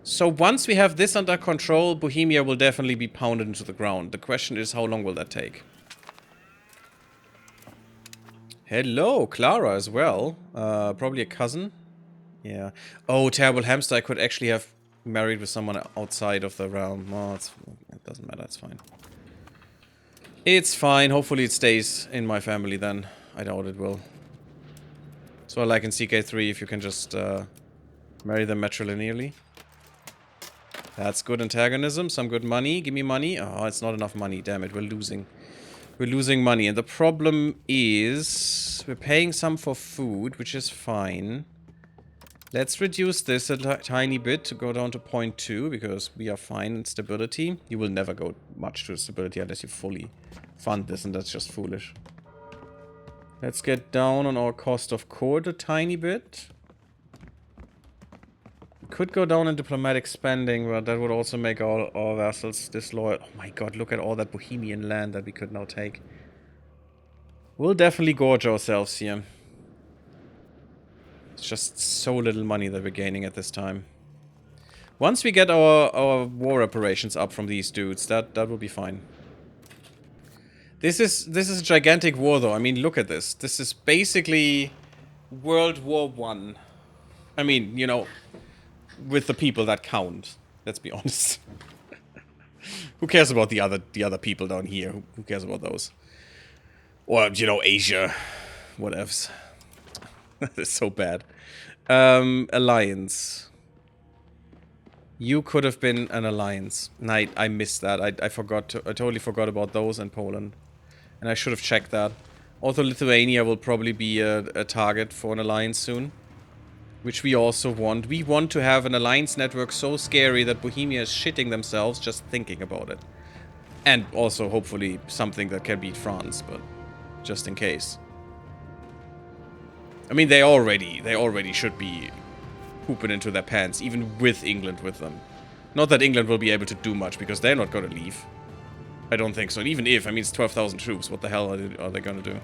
So once we have this under control, Bohemia will definitely be pounded into the ground. The question is, how long will that take? Hello, Clara as well. Probably a cousin. Yeah. Oh, terrible hamster. I could actually have married with someone outside of the realm. Oh, it doesn't matter. It's fine. It's fine. Hopefully it stays in my family then. I doubt it will. So like in CK3, if you can just marry them matrilinearly. That's good antagonism. Some good money. Give me money. Oh, it's not enough money. Damn it. We're losing. We're losing money. And the problem is we're paying some for food, which is fine. Let's reduce this a tiny bit to go down to 0.2 because we are fine in stability. You will never go much to stability unless you fully fund this, and that's just foolish. Let's get down on our cost of court a tiny bit. Could go down in diplomatic spending, but that would also make all our vassals disloyal. Oh my god, look at all that Bohemian land that we could now take. We'll definitely gorge ourselves here. It's just so little money that we're gaining at this time. Once we get our war reparations up from these dudes, that will be fine. This is a gigantic war though. I mean, look at this. This is basically World War I. I mean, you know, with the people that count. Let's be honest. Who cares about the other people down here? Who cares about those? Or, you know, Asia. Whatevs. That's so bad. Alliance. You could have been an alliance. I missed that. I totally forgot about those and Poland. And I should have checked that. Also, Lithuania will probably be a target for an alliance soon. Which we also want. We want to have an alliance network so scary that Bohemia is shitting themselves just thinking about it. And also, hopefully, something that can beat France, but just in case. I mean, they already should be pooping into their pants, even with England with them. Not that England will be able to do much, because they're not going to leave. I don't think so. And even if, I mean, it's 12,000 troops. What the hell are they going to do?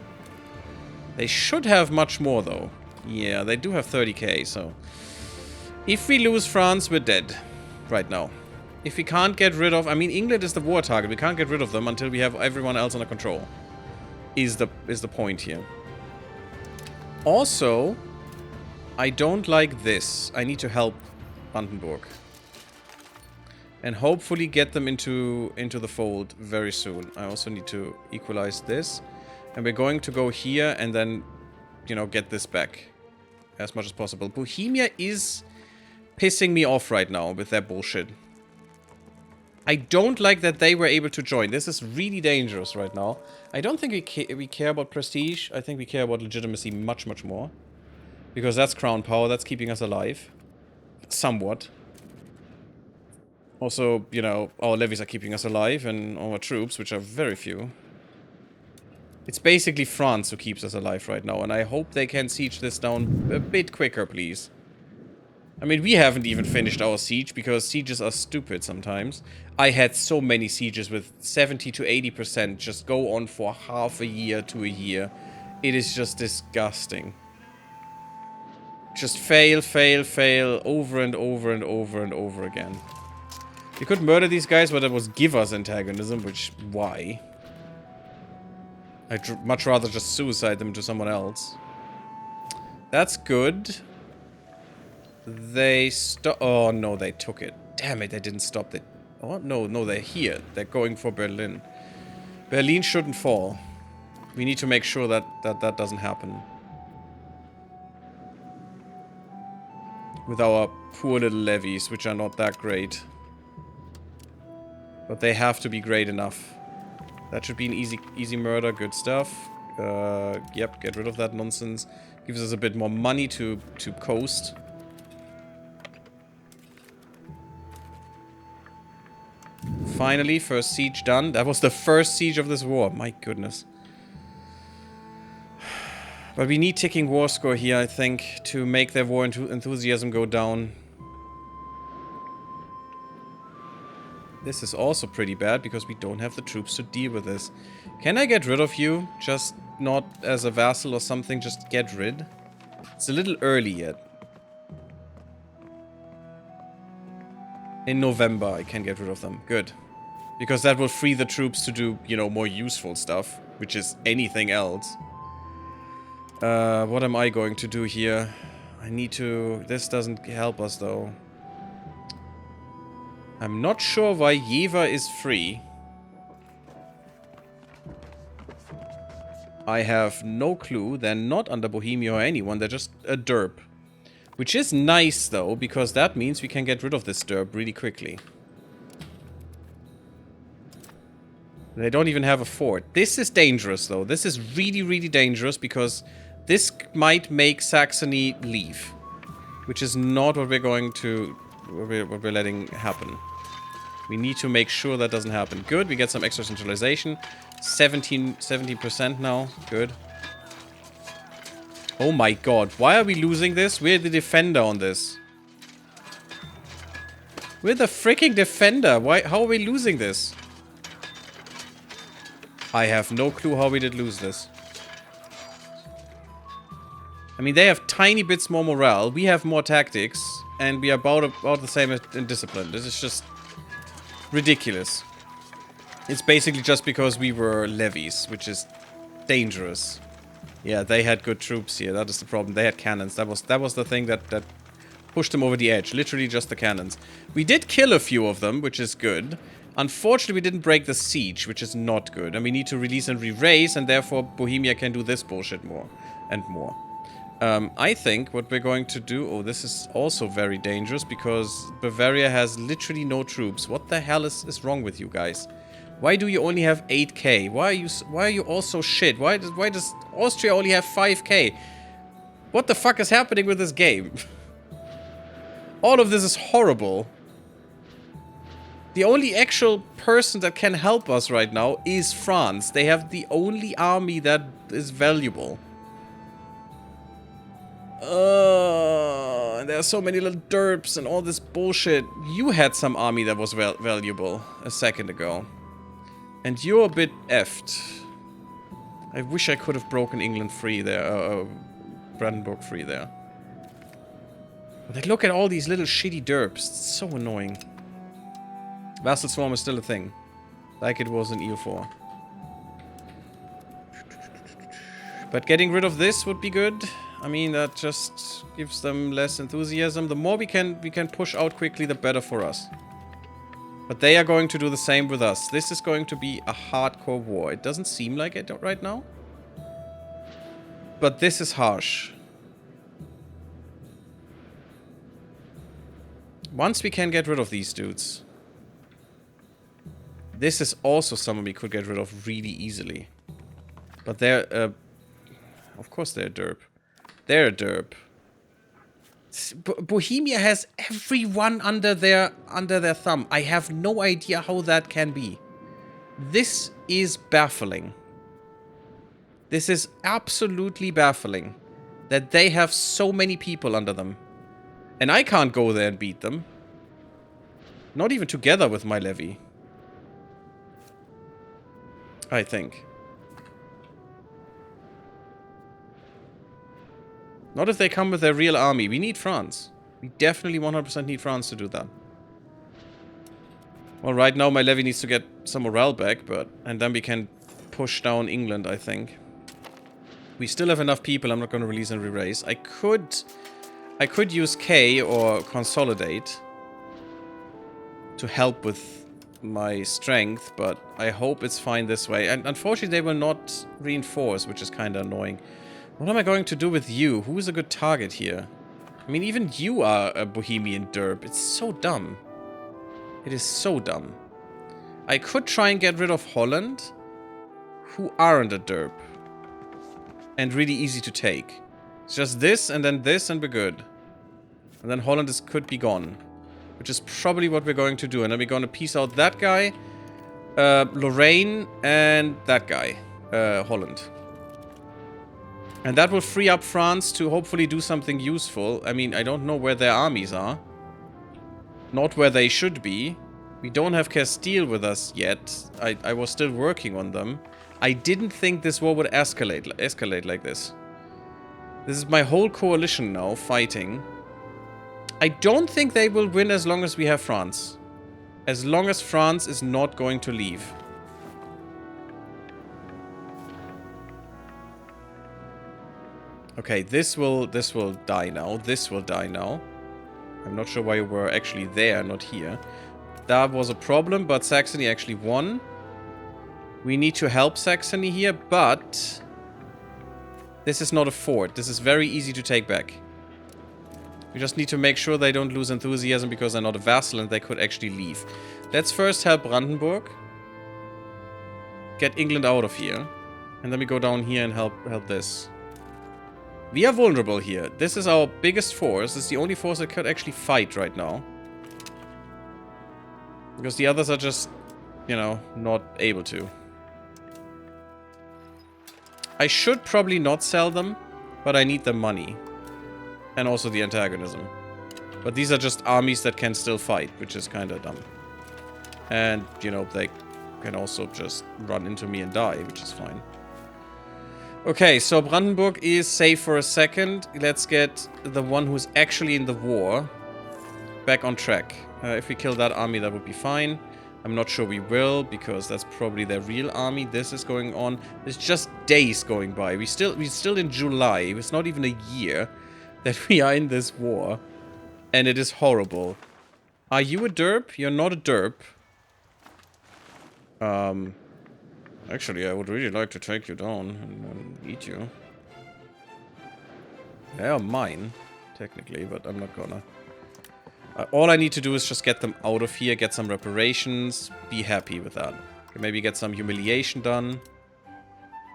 They should have much more, though. Yeah, they do have 30k, so... If we lose France, we're dead. Right now. If we can't get rid of... I mean, England is the war target. We can't get rid of them until we have everyone else under control. Is the point here. Also, I don't like this. I need to help Brandenburg. And hopefully get them into the fold very soon. I also need to equalize this. And we're going to go here and then, you know, get this back. As much as possible. Bohemia is pissing me off right now with their bullshit. I don't like that they were able to join. This is really dangerous right now. I don't think we care about prestige. I think we care about legitimacy much, much more. Because that's crown power. That's keeping us alive. Somewhat. Also, you know, our levies are keeping us alive. And our troops, which are very few. It's basically France who keeps us alive right now. And I hope they can siege this down a bit quicker, please. I mean, we haven't even finished our siege because sieges are stupid sometimes. I had so many sieges with 70 to 80% just go on for half a year to a year. It is just disgusting. Just fail, fail, fail over and over and over and over again. You could murder these guys, but that was give us antagonism, which, why? I'd much rather just suicide them to someone else. That's good. They stop. Oh no, they took it. Damn it, they didn't stop it. Oh no, no, they're here. They're going for Berlin. Berlin shouldn't fall. We need to make sure that that doesn't happen. With our poor little levies, which are not that great. But they have to be great enough. That should be an easy murder. Good stuff. Yep, get rid of that nonsense. Gives us a bit more money to coast. Finally, first siege done. That was the first siege of this war. My goodness. But we need ticking war score here, I think, to make their war enthusiasm go down. This is also pretty bad, because we don't have the troops to deal with this. Can I get rid of you? Just not as a vassal or something, just get rid? It's a little early yet. In November, I can get rid of them. Good. Because that will free the troops to do, you know, more useful stuff, which is anything else. What am I going to do here? I need to... This doesn't help us, though. I'm not sure why Jever is free. I have no clue. They're not under Bohemia or anyone. They're just a derp. Which is nice, though, because that means we can get rid of this derp really quickly. They don't even have a fort. This is dangerous, though. This is really, really dangerous, because this might make Saxony leave. Which is not what we're going to... what we're letting happen. We need to make sure that doesn't happen. Good, we get some extra centralization. 17% now. Good. Oh my god, why are we losing this? We're the defender on this. We're the freaking defender. Why? How are we losing this? I have no clue how we did lose this. I mean, they have tiny bits more morale. We have more tactics. And we are about the same in discipline. This is just ridiculous. It's basically just because we were levies, which is dangerous. Yeah, they had good troops here. That is the problem. They had cannons. That was the thing that pushed them over the edge. Literally just the cannons. We did kill a few of them, which is good. Unfortunately, we didn't break the siege, which is not good. And we need to release and re-raise, and therefore Bohemia can do this bullshit more and more. I think what we're going to do... Oh, this is also very dangerous, because Bavaria has literally no troops. What the hell is wrong with you guys? Why do you only have 8k? Why are you all so shit? Why does Austria only have 5k? What the fuck is happening with this game? All of this is horrible. The only actual person that can help us right now is France. They have the only army that is valuable. And there are so many little derps and all this bullshit. You had some army that was valuable a second ago. And you're a bit effed. I wish I could have broken England free there. Brandenburg free there. But look at all these little shitty derps. It's so annoying. Vassal Swarm is still a thing. Like it was in EU4. But getting rid of this would be good. I mean, that just gives them less enthusiasm. The more we can push out quickly, the better for us. But they are going to do the same with us. This is going to be a hardcore war. It doesn't seem like it right now. But this is harsh. Once we can get rid of these dudes. This is also someone we could get rid of really easily. But they're... of course they're a derp. They're a derp. Bohemia has everyone under their thumb. I have no idea how that can be. This is baffling. This is absolutely baffling. That they have so many people under them. And I can't go there and beat them. Not even together with my levy. I think. Not if they come with their real army. We need France. We definitely 100% need France to do that. Well, right now my levy needs to get some morale back, but... And then we can push down England, I think. We still have enough people. I'm not going to release and re-raise. I could I could use K or Consolidate to help with my strength, but I hope it's fine this way. And unfortunately, they will not reinforce, which is kind of annoying. What am I going to do with you? Who is a good target here? I mean, even you are a Bohemian derp. It's so dumb. It is so dumb. I could try and get rid of Holland, who aren't a derp. And really easy to take. It's just this, and we're good. And then Holland could be gone. Which is probably what we're going to do. And then we're going to piece out that guy, Lorraine, and that guy, Holland. And that will free up France to hopefully do something useful. I mean, I don't know where their armies are. Not where they should be. We don't have Castile with us yet. I was still working on them. I didn't think this war would escalate like this. This is my whole coalition now fighting. I don't think they will win as long as we have France. As long as France is not going to leave. Okay, this will die now. This will die now. I'm not sure why you were actually there, not here. That was a problem, but Saxony actually won. We need to help Saxony here, but this is not a fort. This is very easy to take back. We just need to make sure they don't lose enthusiasm because they're not a vassal and they could actually leave. Let's first help Brandenburg. Get England out of here. And then we go down here and help this. We are vulnerable here. This is our biggest force. This is the only force that could actually fight right now. Because the others are just, you know, not able to. I should probably not sell them, but I need the money. And also the antagonism. But these are just armies that can still fight, which is kind of dumb. And, you know, they can also just run into me and die, which is fine. Okay, so Brandenburg is safe for a second. Let's get the one who's actually in the war back on track. If we kill that army, that would be fine. I'm not sure we will, because that's probably their real army. This is going on. It's just days going by. We're still in July. It's not even a year that we are in this war. And it is horrible. Are you a derp? You're not a derp. Actually, I would really like to take you down and eat you. They are mine, technically, but I'm not gonna. All I need to do is just get them out of here, get some reparations, be happy with that. Okay, maybe get some humiliation done.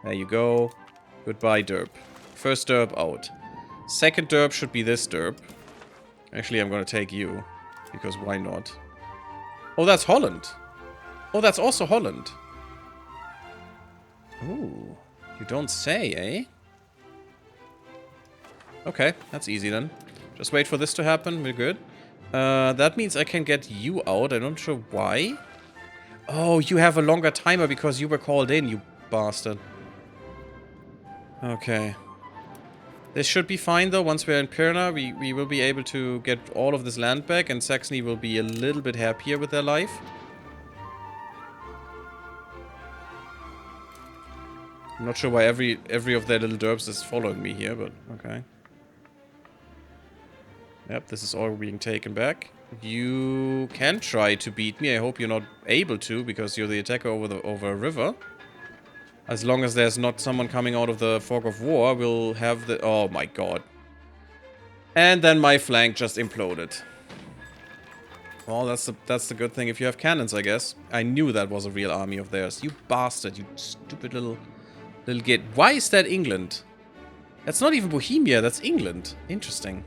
There you go. Goodbye, derp. First derp out. Second derp should be this derp. Actually, I'm gonna take you. Because why not? Oh, that's Holland. Oh, that's also Holland. Ooh. You don't say, eh? Okay, that's easy then. Just wait for this to happen. We're good. That means I can get you out. I'm not sure why. Oh, you have a longer timer because you were called in, you bastard. Okay. This should be fine, though. Once we're in Pirna, we will be able to get all of this land back, and Saxony will be a little bit happier with their life. I'm not sure why every of their little derps is following me here, but okay. Yep, this is all being taken back. You can try to beat me. I hope you're not able to, because you're the attacker over a river. As long as there's not someone coming out of the fog of war, we'll have the... Oh my god. And then my flank just imploded. Well, that's the good thing if you have cannons, I guess. I knew that was a real army of theirs. You bastard, you stupid little git. Why is that England? That's not even Bohemia, that's England. Interesting.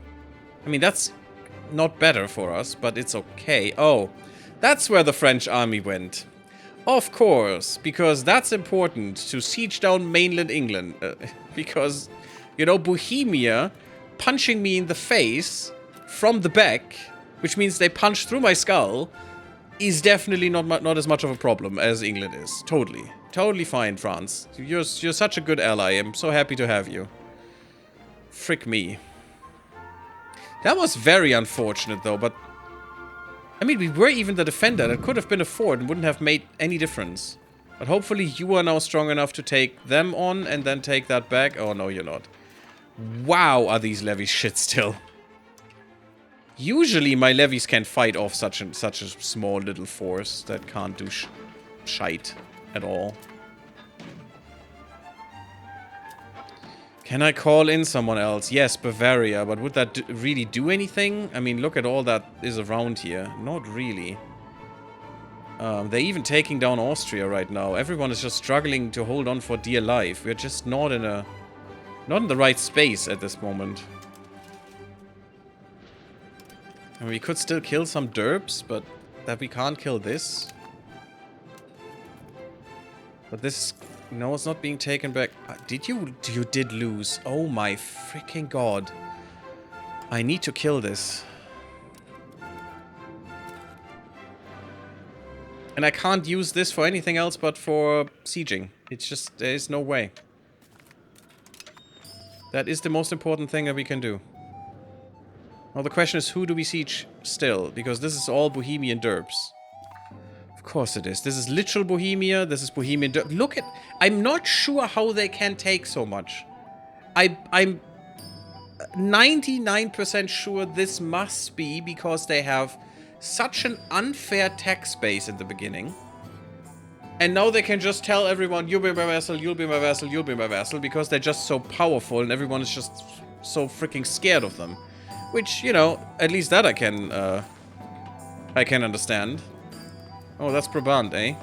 I mean, that's not better for us, but it's okay. Oh, that's where the French army went. Of course, because that's important to siege down mainland England. Because, you know, Bohemia punching me in the face from the back, which means they punch through my skull, is definitely not as much of a problem as England is. Totally. Totally fine, France. You're such a good ally. I'm so happy to have you. Frick me. That was very unfortunate, though, but... I mean, we were even the defender. That could have been a fort and wouldn't have made any difference. But hopefully you are now strong enough to take them on and then take that back. Oh, no, you're not. Wow, are these levies shit still. Usually my levies can fight off such a small little force that can't do shite at all. Can I call in someone else? Yes, Bavaria, but would that really do anything? I mean, look at all that is around here. Not really. They're even taking down Austria right now. Everyone is just struggling to hold on for dear life. We're just not in the right space at this moment. And we could still kill some derps, but that we can't kill this. But this... No, it's not being taken back. Did you? You did lose. Oh my freaking god. I need to kill this. And I can't use this for anything else but for sieging. It's just... There is no way. That is the most important thing that we can do. Now the question is, who do we siege still? Because this is all Bohemian derps. Of course it is. This is literal Bohemia. This is Bohemian derp. Look at... I'm not sure how they can take so much. I'm 99% sure this must be because they have such an unfair tax base in the beginning. And now they can just tell everyone, you'll be my vassal, you'll be my vassal, you'll be my vassal, because they're just so powerful and everyone is just so freaking scared of them. Which, you know, at least that I can understand. Oh, that's Brabant, eh?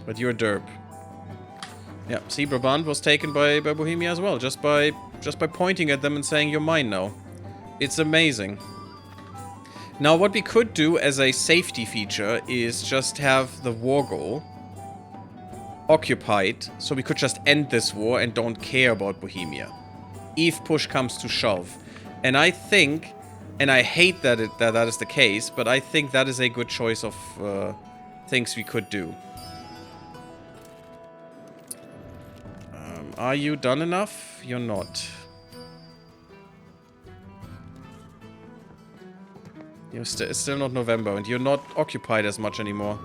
But you're a derp. Yeah, see, Brabant was taken by Bohemia as well, just by pointing at them and saying, you're mine now. It's amazing. Now, what we could do as a safety feature is just have the war goal occupied, so we could just end this war and don't care about Bohemia, if push comes to shove. And I think, and I hate that that is the case, but I think that is a good choice of things we could do. Are you done enough? You're not. It's still not November, and you're not occupied as much anymore.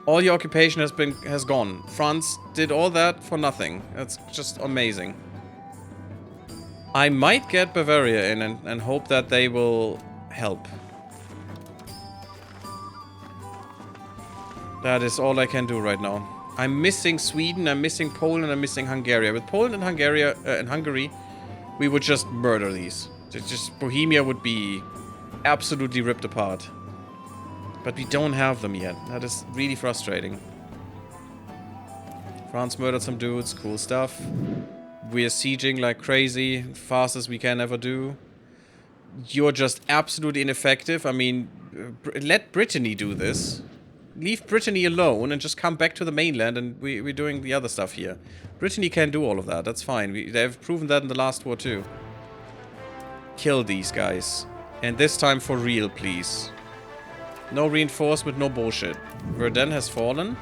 All your occupation has gone. France did all that for nothing. That's just amazing. I might get Bavaria in and hope that they will help. That is all I can do right now. I'm missing Sweden, I'm missing Poland, I'm missing Hungary. With Poland and Hungary, we would just murder these. Just Bohemia would be absolutely ripped apart. But we don't have them yet. That is really frustrating. France murdered some dudes, cool stuff. We are sieging like crazy, fast as we can ever do. You're just absolutely ineffective. I mean, let Brittany do this. Leave Brittany alone and just come back to the mainland and we're doing the other stuff here. Brittany can do all of that, that's fine. They've proven that in the last war too. Kill these guys. And this time for real, please. No reinforcement, no bullshit. Verdun has fallen.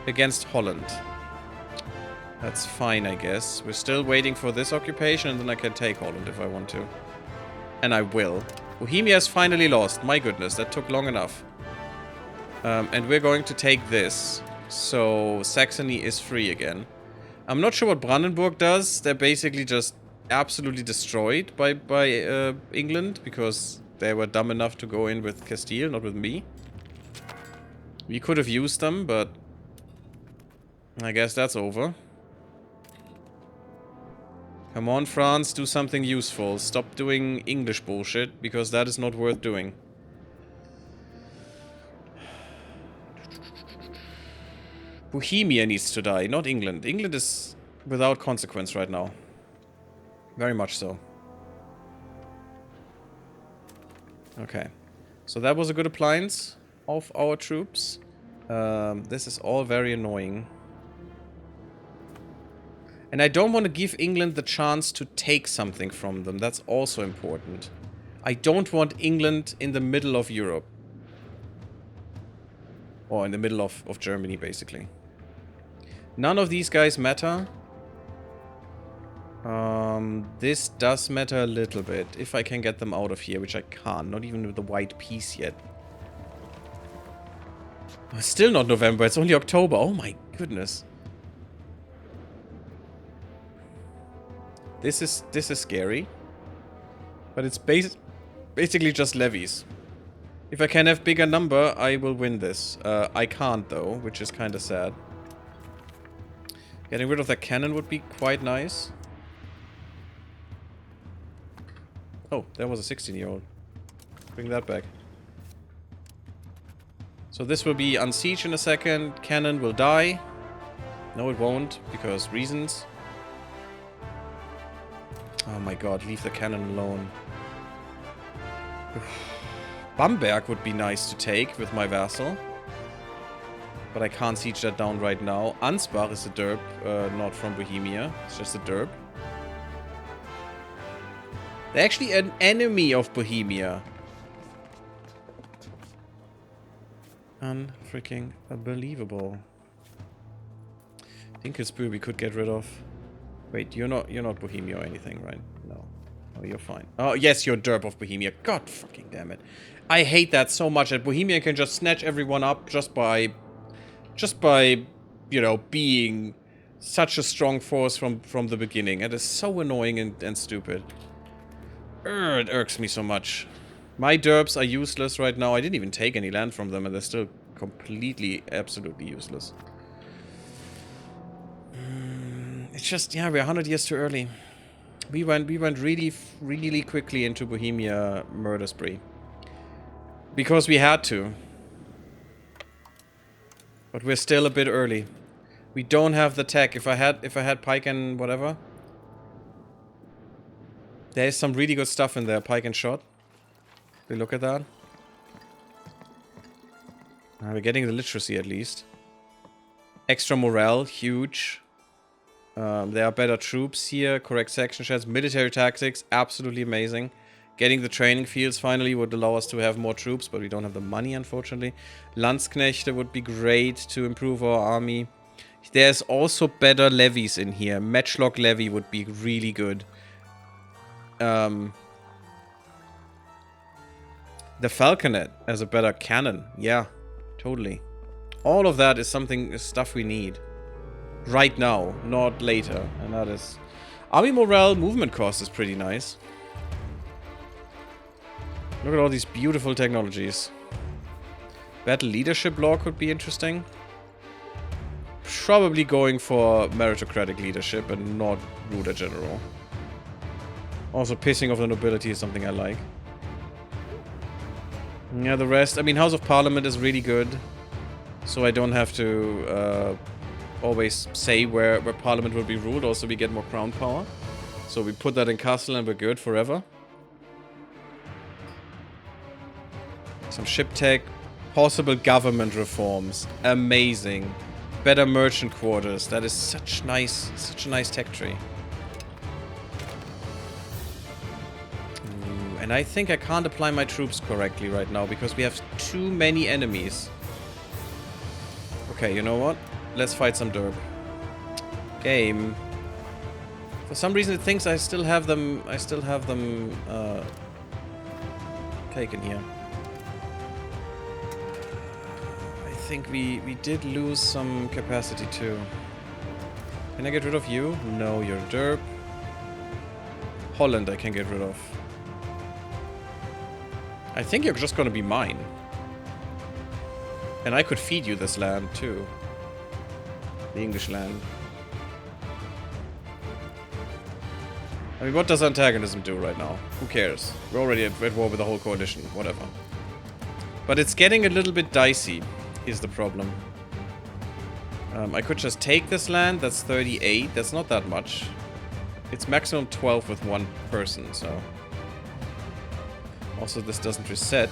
Against Holland. That's fine, I guess. We're still waiting for this occupation and then I can take Holland if I want to. And I will. Bohemia has finally lost. My goodness, that took long enough. And we're going to take this. So Saxony is free again. I'm not sure what Brandenburg does. They're basically just absolutely destroyed by England because they were dumb enough to go in with Castile, not with me. We could have used them, but I guess that's over. Come on, France, do something useful. Stop doing English bullshit, because that is not worth doing. Bohemia needs to die, not England. England is without consequence right now. Very much so. Okay. So that was a good appliance of our troops. This is all very annoying. And I don't want to give England the chance to take something from them. That's also important. I don't want England in the middle of Europe. Or in the middle of Germany, basically. None of these guys matter. This does matter a little bit. If I can get them out of here, which I can't. Not even with the white piece yet. Oh, still not November. It's only October. Oh my goodness. This is scary. But it's basically just levies. If I can have bigger number, I will win this. I can't though, which is kind of sad. Getting rid of that cannon would be quite nice. Oh, there was a 16-year-old. Bring that back. So this will be unsiege in a second. Cannon will die. No, it won't, because reasons. Oh my god, leave the cannon alone. Bamberg would be nice to take with my vassal. But I can't siege that down right now. Ansbach is a derp, not from Bohemia. It's just a derp. They're actually an enemy of Bohemia. Unfreaking unbelievable. Dinkelsbühl we could get rid of. Wait, you're not Bohemia or anything, right? No. Oh, you're fine. Oh, yes, you're derp of Bohemia. God fucking damn it. I hate that so much that Bohemia can just snatch everyone up just by, you know, being such a strong force from the beginning. It is so annoying and stupid. It irks me so much. My derps are useless right now. I didn't even take any land from them and they're still completely, absolutely useless. It's just, yeah, we're 100 years too early. We went really quickly into Bohemia murder spree. Because we had to. But we're still a bit early. We don't have the tech. If I had pike and whatever. There's some really good stuff in there, pike and shot. We look at that. We're getting the literacy at least. Extra morale, huge. There are better troops here, correct section shots, military tactics, absolutely amazing. Getting the training fields finally would allow us to have more troops, but we don't have the money, unfortunately. Landsknechte would be great to improve our army. There's also better levies in here. Matchlock levy would be really good. The Falconet as a better cannon. Yeah, totally. All of that is stuff we need. Right now, not later. And that is... Army morale movement cost is pretty nice. Look at all these beautiful technologies. Battle leadership law could be interesting. Probably going for meritocratic leadership and not ruler general. Also, pissing off the nobility is something I like. Yeah, the rest... I mean, House of Parliament is really good. So I don't have to always say where Parliament will be ruled. Also, we get more crown power. So we put that in Castle and we're good forever. Some ship tech. Possible government reforms. Amazing. Better merchant quarters. That is such a nice tech tree. And I think I can't apply my troops correctly right now because we have too many enemies. Okay, you know what? Let's fight some derp. Game. For some reason it thinks I still have them taken here. I think we did lose some capacity too. Can I get rid of you? No, you're derp. Holland I can get rid of. I think you're just gonna be mine. And I could feed you this land, too. The English land. I mean, what does antagonism do right now? Who cares? We're already at war with the whole coalition. Whatever. But it's getting a little bit dicey, is the problem. I could just take this land. That's 38. That's not that much. It's maximum 12 with one person, so... Also, this doesn't reset.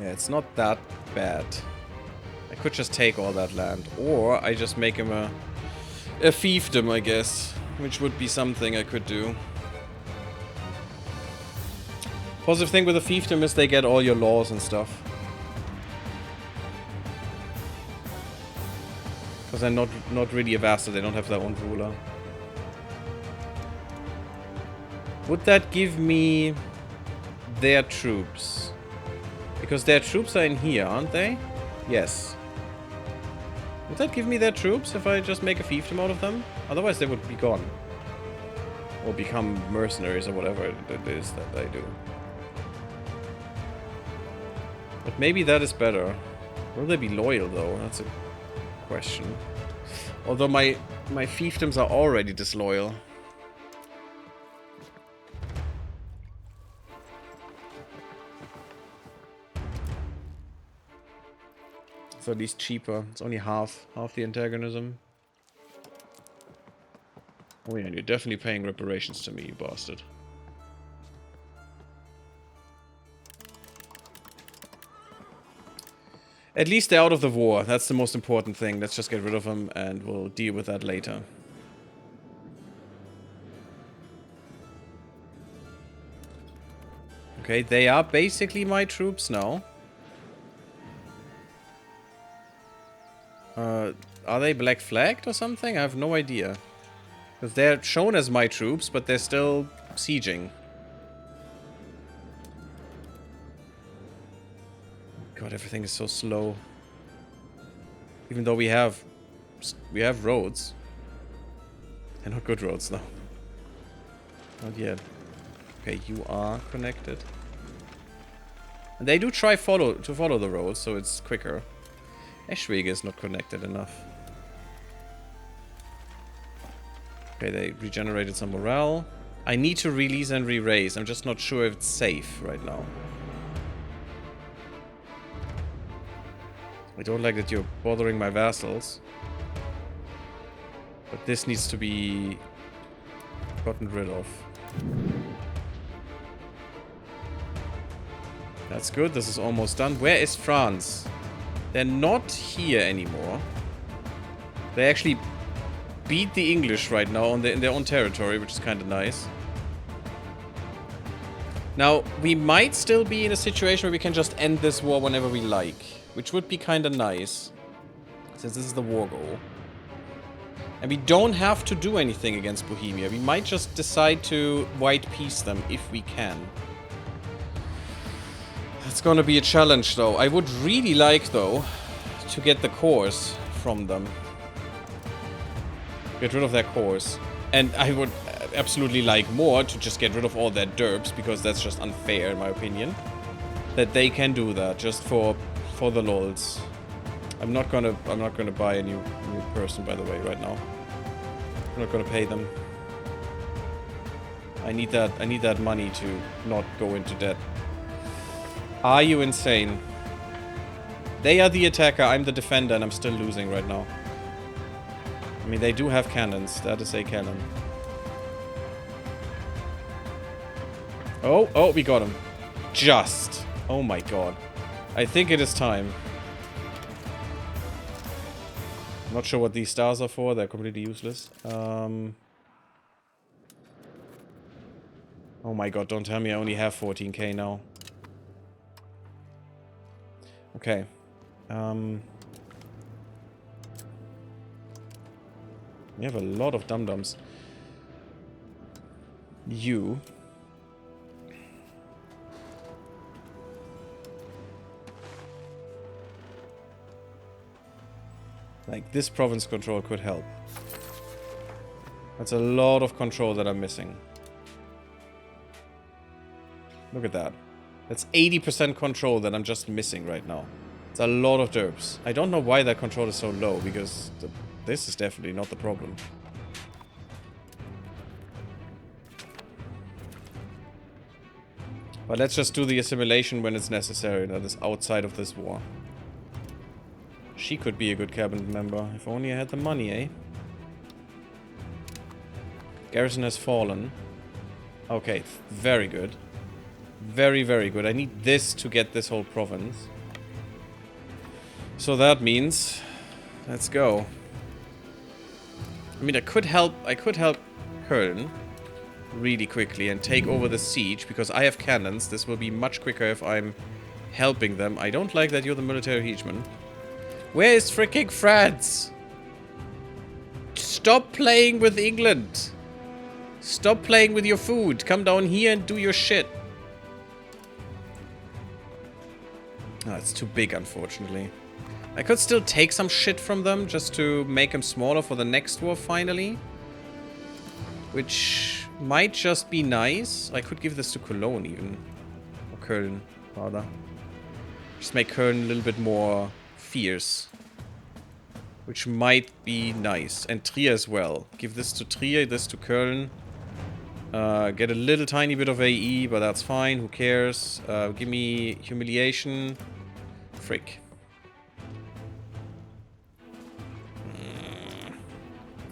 Yeah, it's not that bad. I could just take all that land. Or I just make him a fiefdom, I guess. Which would be something I could do. Positive thing with a fiefdom is they get all your laws and stuff. Because they're not really a vassal, they don't have their own ruler. Would that give me their troops? Because their troops are in here, aren't they? Yes. Would that give me their troops if I just make a fiefdom out of them? Otherwise they would be gone. Or become mercenaries or whatever it is that they do. But maybe that is better. Will they be loyal though? That's a question. Although my fiefdoms are already disloyal. So at least cheaper. It's only half the antagonism. Oh yeah, and you're definitely paying reparations to me, you bastard. At least they're out of the war. That's the most important thing. Let's just get rid of them and we'll deal with that later. Okay, they are basically my troops now. Are they black flagged or something? I have no idea. Because they're shown as my troops, but they're still sieging. God, everything is so slow. Even though we have roads. They're not good roads, though. Not yet. Okay, you are connected. And they do try to follow the roads, so it's quicker. Eschwege is not connected enough. Okay, they regenerated some morale. I need to release and re-raise. I'm just not sure if it's safe right now. I don't like that you're bothering my vassals. But this needs to be gotten rid of. That's good. This is almost done. Where is France? They're not here anymore. They actually beat the English right now in their own territory, which is kind of nice. Now, we might still be in a situation where we can just end this war whenever we like, which would be kind of nice, since this is the war goal. And we don't have to do anything against Bohemia. We might just decide to white peace them if we can. It's gonna be a challenge, though. I would really like, though, to get the cores from them. Get rid of their cores. And I would absolutely like more to just get rid of all their derps, because that's just unfair, in my opinion. That they can do that, just for the lols. I'm not gonna buy a new person, by the way, right now. I'm not gonna pay them. I need that money to not go into debt. Are you insane? They are the attacker, I'm the defender, and I'm still losing right now. I mean, they do have cannons. That is a cannon. Oh, we got him. Just. Oh my god. I think it is time. I'm not sure what these stars are for. They're completely useless. Oh my god, don't tell me I only have 14k now. Okay. We have a lot of dum-dums. You. Like, this province control could help. That's a lot of control that I'm missing. Look at that. That's 80% control that I'm just missing right now. It's a lot of derps. I don't know why that control is so low, because this is definitely not the problem. But let's just do the assimilation when it's necessary. That is outside of this war. She could be a good cabinet member. If only I had the money, eh? Garrison has fallen. Okay, very good. Very, very good. I need this to get this whole province. So that means... let's go. I mean, I could help Köln really quickly and take over the siege, because I have cannons. This will be much quicker if I'm helping them. I don't like that you're the military hegemon. Where is freaking France? Stop playing with England. Stop playing with your food. Come down here and do your shit. Oh, it's too big, unfortunately. I could still take some shit from them just to make them smaller for the next war, finally. Which might just be nice. I could give this to Cologne even. Or Köln, rather. Just make Köln a little bit more fierce. Which might be nice. And Trier as well. Give this to Trier, this to Köln. Get a little tiny bit of AE, but that's fine. Who cares? Give me humiliation. Frick.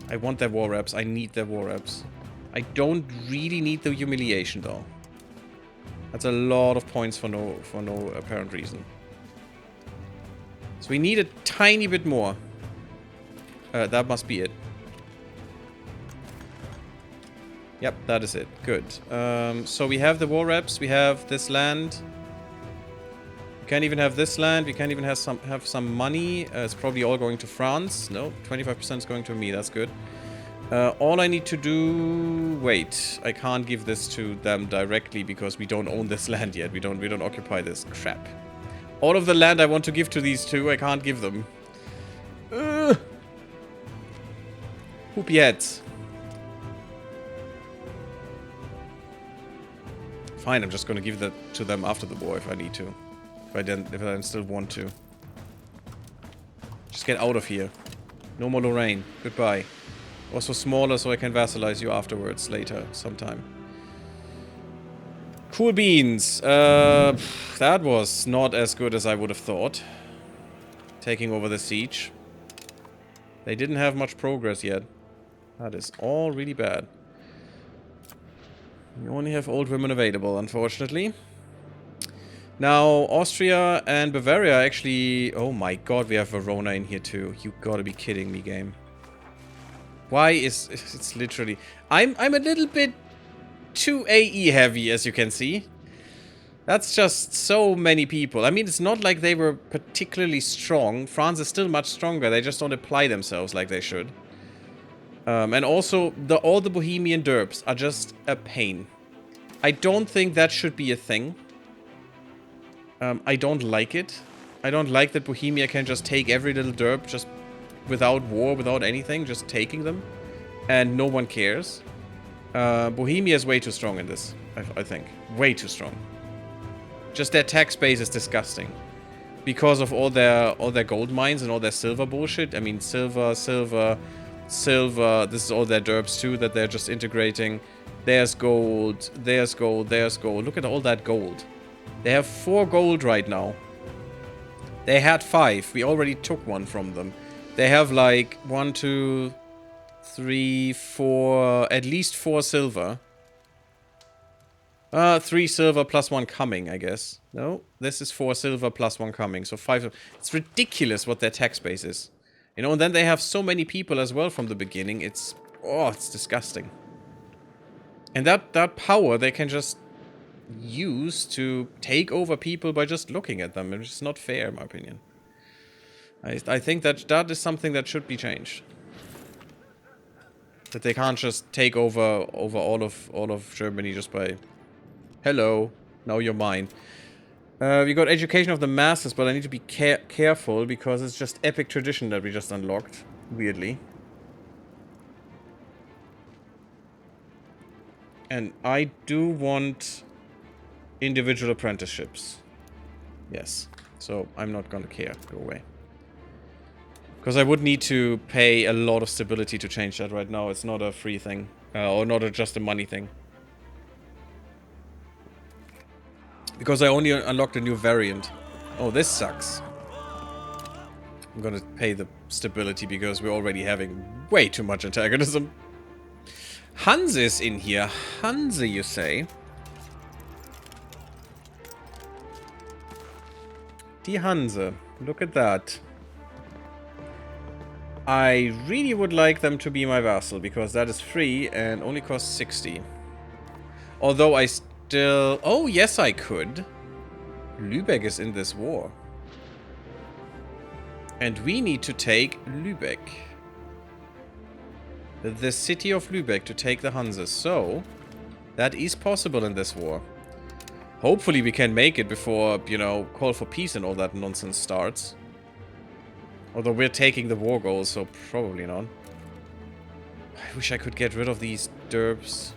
I want their war reps. I need their war reps. I don't really need the humiliation though. That's a lot of points for no apparent reason. So we need a tiny bit more. That must be it. Yep, that is it. Good. So we have the war reps. We have this land. We can't even have this land. We can't even have some money. It's probably all going to France. No, 25% is going to me. That's good. All I need to do... Wait, I can't give this to them directly because we don't own this land yet. We don't occupy this. Crap. All of the land I want to give to these two, I can't give them. Poopy heads. Fine, I'm just gonna give that to them after the war if I need to. If I then still want to. Just get out of here. No more Lorraine. Goodbye. Also smaller so I can vassalize you afterwards, later, sometime. Cool beans. That was not as good as I would have thought. Taking over the siege. They didn't have much progress yet. That is all really bad. We only have old women available, unfortunately. Now, Austria and Bavaria actually... Oh my god, we have Verona in here too. You gotta be kidding me, game. Why is... It's literally... I'm a little bit too AE heavy, as you can see. That's just so many people. I mean, it's not like they were particularly strong. France is still much stronger. They just don't apply themselves like they should. And also, all the Bohemian derps are just a pain. I don't think that should be a thing. I don't like it. I don't like that Bohemia can just take every little derp just without war, without anything, just taking them. And no one cares. Bohemia is way too strong in this, I think. Way too strong. Just their tax base is disgusting. Because of all their gold mines and all their silver bullshit. I mean, silver. This is all their derps too that they're just integrating. There's gold. There's gold. There's gold. Look at all that gold. They have 4 gold right now. They had 5. We already took one from them. They have like 1, 2, 3, 4, at least 4 silver. 3 silver plus 1 coming, I guess. No, this is 4 silver plus 1 coming. So 5. It's ridiculous what their tax base is. You know, and then they have so many people as well from the beginning. It's disgusting. And that power they can just use to take over people by just looking at them. It's not fair, in my opinion. I think that is something that should be changed. That they can't just take over all of Germany just by, hello, now you're mine. We got education of the masses, but I need to be careful because it's just epic tradition that we just unlocked, weirdly. And I do want individual apprenticeships. Yes. So I'm not gonna care. Go away. Because I would need to pay a lot of stability to change that right now. It's not a free thing. Or not just a money thing. Because I only unlocked a new variant. Oh, this sucks. I'm gonna pay the stability because we're already having way too much antagonism. Hanse is in here. Hanse, you say? Die Hanse. Look at that. I really would like them to be my vassal because that is free and only costs 60. Although I still... Oh, yes, I could. Lübeck is in this war. And we need to take Lübeck. The city of Lübeck to take the Hanses. So, that is possible in this war. Hopefully we can make it before, you know, call for peace and all that nonsense starts. Although we're taking the war goals, so probably not. I wish I could get rid of these derps.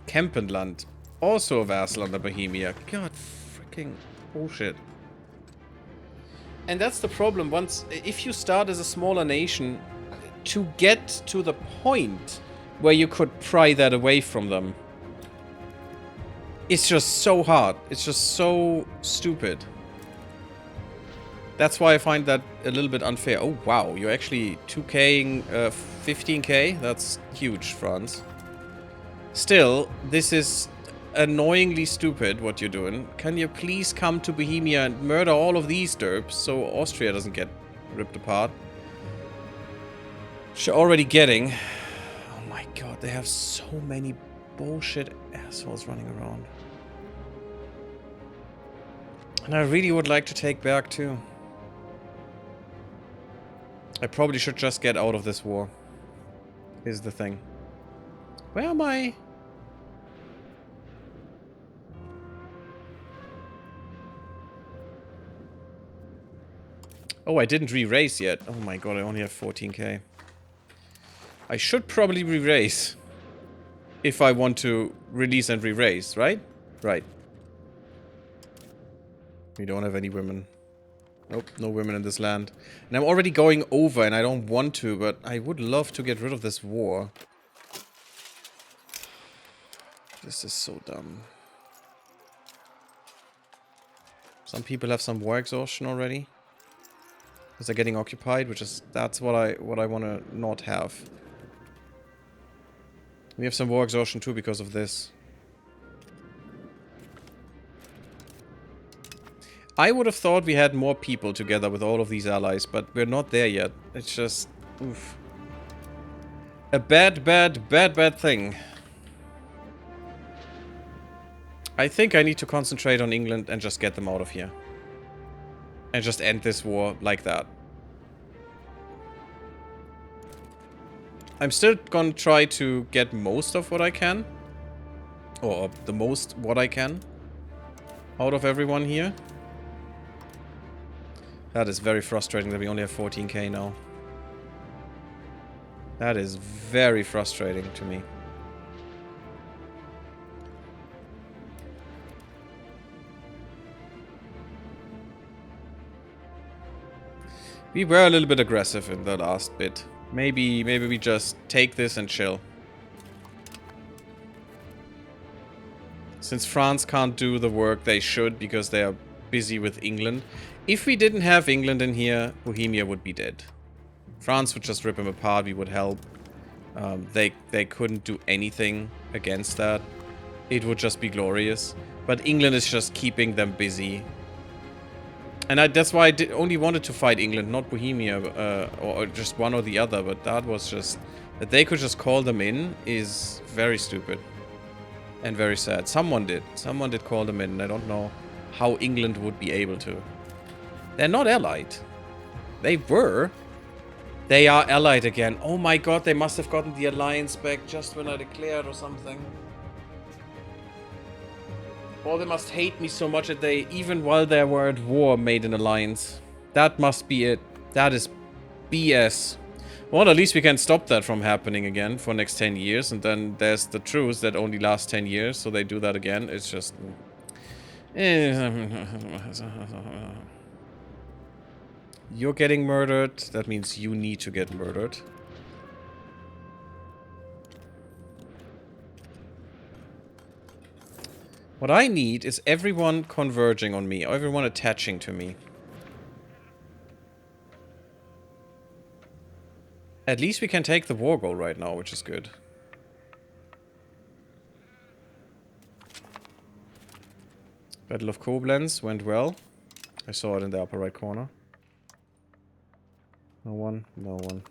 Kempenland. Also a vassal under Bohemia. God, freaking bullshit. And that's the problem. If you start as a smaller nation, to get to the point where you could pry that away from them, it's just so hard. It's just so stupid. That's why I find that a little bit unfair. Oh, wow. You're actually 2K'ing 15K? That's huge, France. Still, this is annoyingly stupid what you're doing. Can you please come to Bohemia and murder all of these derps so Austria doesn't get ripped apart? Which you're already getting. Oh my god, they have so many bullshit assholes running around. And I really would like to take Berg too. I probably should just get out of this war. Is the thing. Where am I? Oh, I didn't re-raise yet. Oh my god, I only have 14k. I should probably re-raise. If I want to release and re-raise, right? Right. We don't have any women. Nope, no women in this land. And I'm already going over and I don't want to, but I would love to get rid of this war. This is so dumb. Some people have some war exhaustion already. Because they're getting occupied, that's what I want to not have. We have some war exhaustion too because of this. I would have thought we had more people together with all of these allies, but we're not there yet. It's just... oof. A bad thing. I think I need to concentrate on England and just get them out of here. And just end this war like that. I'm still gonna try to get most of what I can. Or the most what I can. Out of everyone here. That is very frustrating that we only have 14k now. That is very frustrating to me. We were a little bit aggressive in the last bit. Maybe we just take this and chill. Since France can't do the work they should because they are busy with England. If we didn't have England in here, Bohemia would be dead. France would just rip them apart, we would help. They couldn't do anything against that. It would just be glorious. But England is just keeping them busy. And that's why I only wanted to fight England, not Bohemia, or just one or the other. But that was just... that they could just call them in is very stupid. And very sad. Someone did. Someone did call them in, and I don't know how England would be able to. They're not allied. They were. They are allied again. Oh my god, they must have gotten the alliance back just when I declared or something. Or they must hate me so much that they, even while they were at war, made an alliance. That must be it. That is BS. Well, at least we can stop that from happening again for next 10 years. And then there's the truce that only lasts 10 years. So they do that again. It's just... You're getting murdered. That means you need to get murdered. What I need is everyone converging on me. Everyone attaching to me. At least we can take the war goal right now, which is good. Battle of Koblenz went well. I saw it in the upper right corner. No one, no one.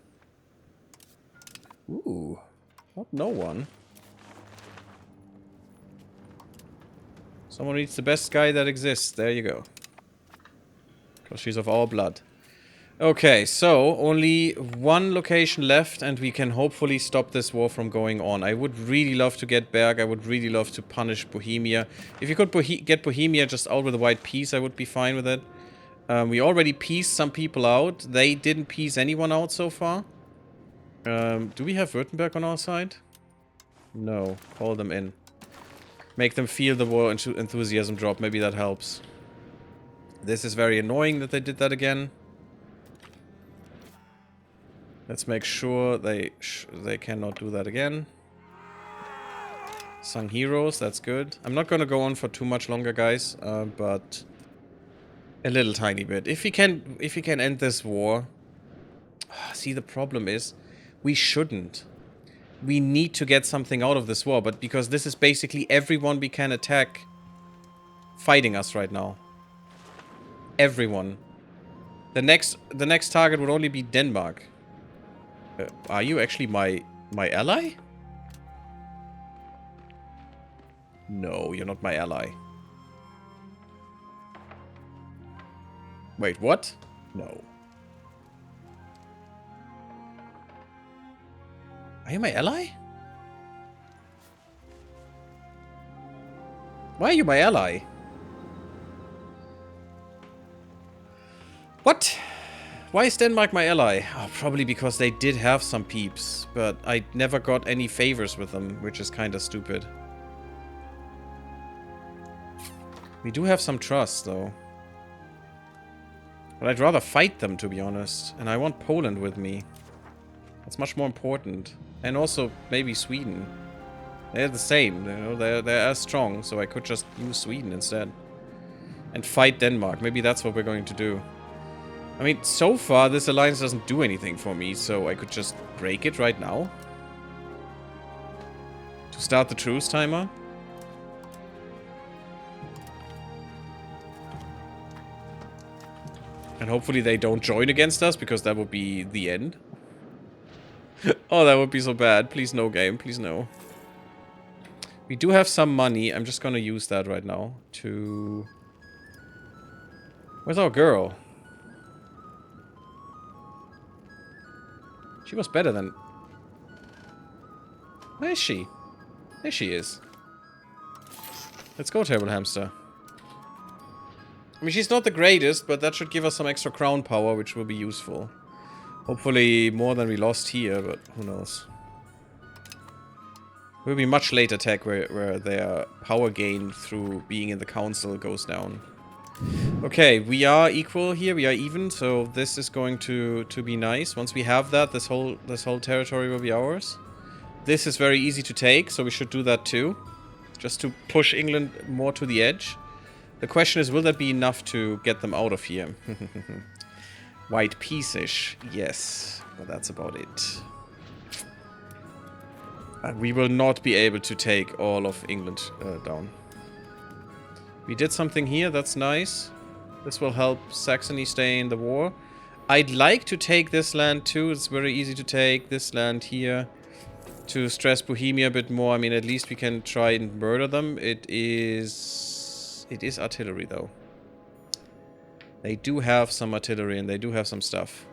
Ooh, not no one. Someone needs the best guy that exists. There you go. Because she's of our blood. Okay, so only one location left and we can hopefully stop this war from going on. I would really love to get Berg. I would really love to punish Bohemia. If you could get Bohemia just out with a white peace, I would be fine with it. We already pieced some people out. They didn't piece anyone out so far. Do we have Württemberg on our side? No. Call them in. Make them feel the war enthusiasm drop. Maybe that helps. This is very annoying that they did that again. Let's make sure they cannot do that again. Sung heroes, that's good. I'm not gonna go on for too much longer, guys, but a little tiny bit. If we can end this war. See, the problem is, we shouldn't. We need to get something out of this war, but because this is basically everyone we can attack fighting us right now. Everyone. The next target would only be Denmark. Are you actually my ally? No, you're not my ally. Wait, what? No. Are you my ally? Why are you my ally? What? Why is Denmark my ally? Oh, probably because they did have some peeps, but I never got any favors with them, which is kind of stupid. We do have some trust, though. But I'd rather fight them, to be honest. And I want Poland with me. That's much more important. And also, maybe Sweden. They're the same, you know, they're as strong, so I could just use Sweden instead. And fight Denmark. Maybe that's what we're going to do. I mean, so far, this alliance doesn't do anything for me, so I could just break it right now. To start the truce timer. And hopefully they don't join against us, because that would be the end. Oh, that would be so bad. Please no, game. Please no. We do have some money. I'm just gonna use that right now to... Where's our girl? She was better than... Where is she? There she is. Let's go, Terrible Hamster. I mean, she's not the greatest, but that should give us some extra crown power, which will be useful. Hopefully more than we lost here, but who knows. It will be much later tech where their power gain through being in the council goes down. Okay, we are equal here, we are even, so this is going to be nice. Once we have that, this whole territory will be ours. This is very easy to take, so we should do that too. Just to push England more to the edge. The question is, will that be enough to get them out of here? White peace-ish, yes, but that's about it. We will not be able to take all of England down. We did something here, that's nice. This will help Saxony stay in the war. I'd like to take this land too, it's very easy to take. This land here. To stress Bohemia a bit more, I mean, at least we can try and murder them. It is artillery though. They do have some artillery and they do have some stuff.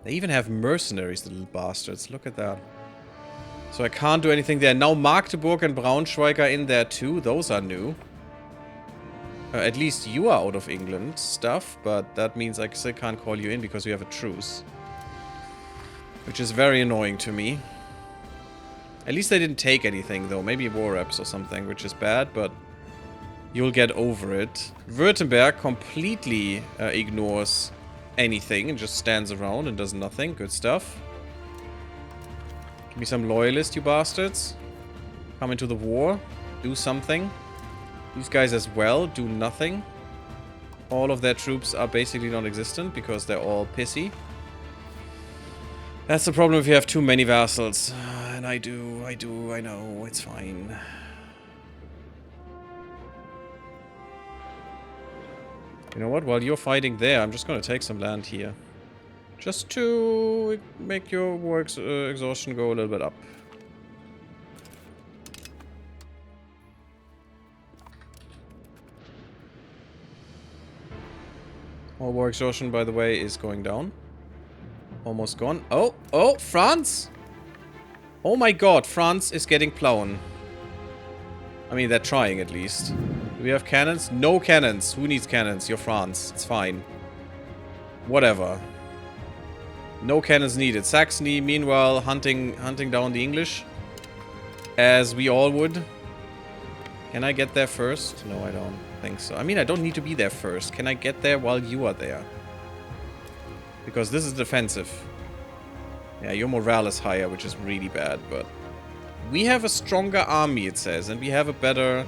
They even have mercenaries, the little bastards. Look at that. So I can't do anything there. Now Magdeburg and Braunschweig are in there too. Those are new. At least you are out of England stuff, but that means I still can't call you in because we have a truce. Which is very annoying to me. At least they didn't take anything though. Maybe war reps or something, which is bad, but you'll get over it. Württemberg completely ignores anything and just stands around and does nothing. Good stuff. Give me some loyalists, you bastards. Come into the war. Do something. These guys as well do nothing. All of their troops are basically non-existent because they're all pissy. That's the problem if you have too many vassals. And I know, it's fine. You know what? While you're fighting there, I'm just gonna take some land here. Just to make your war exhaustion go a little bit up. All war exhaustion, by the way, is going down. Almost gone. Oh, France! Oh my god, France is getting plown. I mean, they're trying at least. Do we have cannons? No cannons. Who needs cannons? You're France. It's fine. Whatever. No cannons needed. Saxony, meanwhile, hunting down the English. as we all would. Can I get there first? No, I don't think so. I mean, I don't need to be there first. Can I get there while you are there? Because this is defensive. Yeah, your morale is higher, which is really bad, but... We have a stronger army, it says, and we have a better...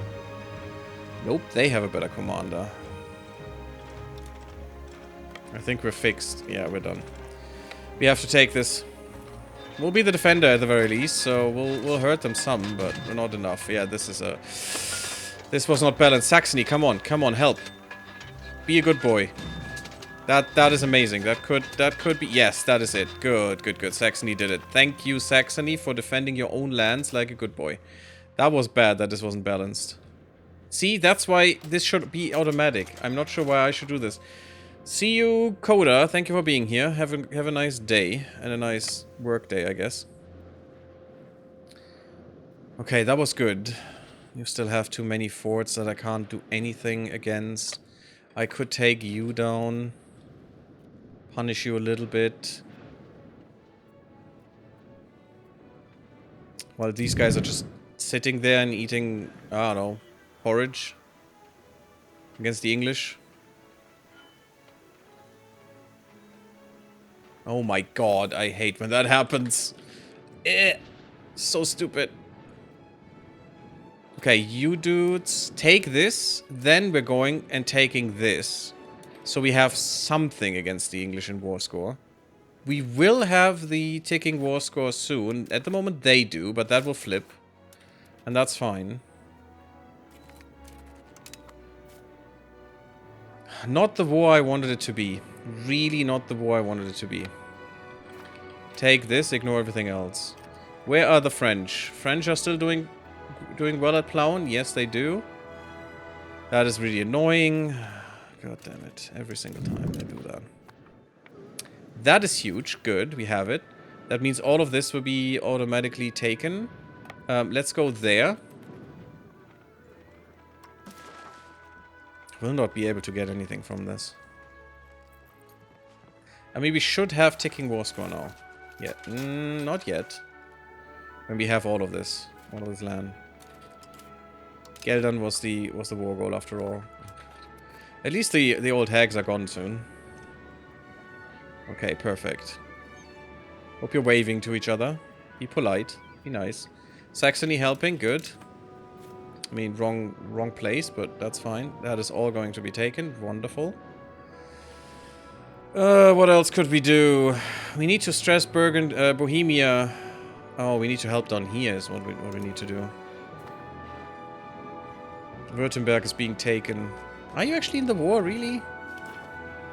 Nope, they have a better commander. I think we're fixed. Yeah, we're done. We have to take this. We'll be the defender at the very least, so we'll hurt them some, but not enough. Yeah, this is a... This was not balanced. Saxony, come on, help. Be a good boy. That is amazing. That could be... Yes, that is it. Good. Saxony did it. Thank you, Saxony, for defending your own lands like a good boy. That was bad that this wasn't balanced. See, that's why this should be automatic. I'm not sure why I should do this. See you, Coda. Thank you for being here. Have a nice day. And a nice work day, I guess. Okay, that was good. You still have too many forts that I can't do anything against. I could take you down. Punish you a little bit. While these guys are just sitting there and eating, I don't know, porridge. Against the English. Oh my god, I hate when that happens. So stupid. Okay, you dudes, take this. Then we're going and taking this. So we have something against the English in war score. We will have the ticking war score soon. At the moment they do, but that will flip. And that's fine. Not the war I wanted it to be. Really not the war I wanted it to be. Take this, ignore everything else. Where are the French? French are still doing well at Plauen? Yes, they do. That is really annoying. God damn it. Every single time they do that. That is huge. Good, we have it. That means all of this will be automatically taken. Let's go there. Will not be able to get anything from this. I mean, we should have ticking war score now. Yeah, not yet. When we have all of this land. Geldern was the war goal after all. At least the old hags are gone soon. Okay, perfect. Hope you're waving to each other. Be polite. Be nice. Saxony helping, good. I mean, wrong place, but that's fine. That is all going to be taken. Wonderful. What else could we do? We need to stress Bohemia. Oh, we need to help down here is what we need to do. Württemberg is being taken. Are you actually in the war, really?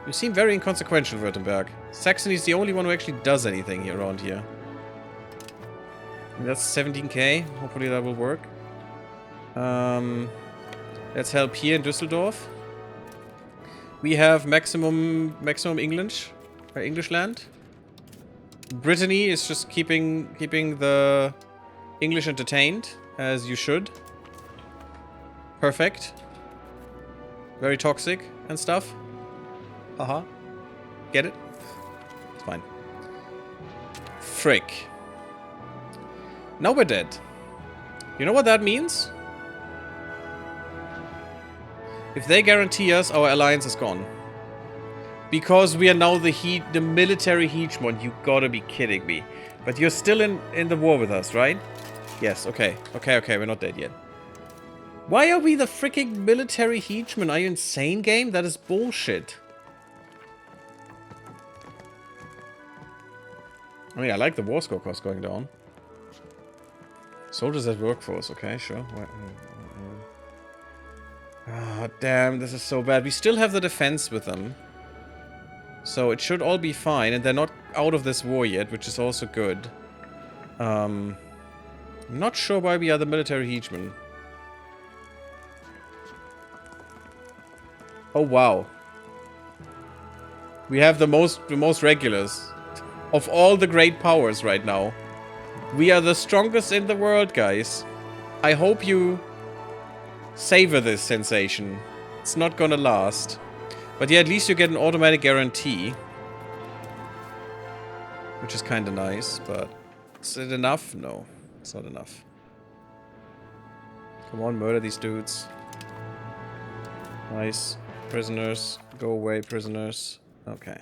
You seem very inconsequential, Württemberg. Saxony is the only one who actually does anything here around here. And that's 17k. Hopefully that will work. Let's help here in Düsseldorf. We have maximum English land. Brittany is just keeping the English entertained, as you should. Perfect. Very toxic and stuff. Haha. Get it? It's fine. Frick. Now we're dead. You know what that means? If they guarantee us, our alliance is gone. Because we are now the military hegemon. You gotta be kidding me. But you're still in the war with us, right? Yes, okay. Okay, we're not dead yet. Why are we the freaking military hegemon? Are you insane, game? That is bullshit. I mean, I like the war score cost going down. Soldiers at workforce, okay, sure. Oh, damn, this is so bad. We still have the defense with them. So it should all be fine, and they're not out of this war yet, which is also good. I'm not sure why we are the military hegemon. Oh, wow. We have the most regulars of all the great powers right now. We are the strongest in the world, guys. I hope you savor this sensation. It's not gonna last. But yeah, at least you get an automatic guarantee. Which is kinda nice, but is it enough? No, it's not enough. Come on, murder these dudes. Nice. Prisoners. Go away, prisoners. Okay.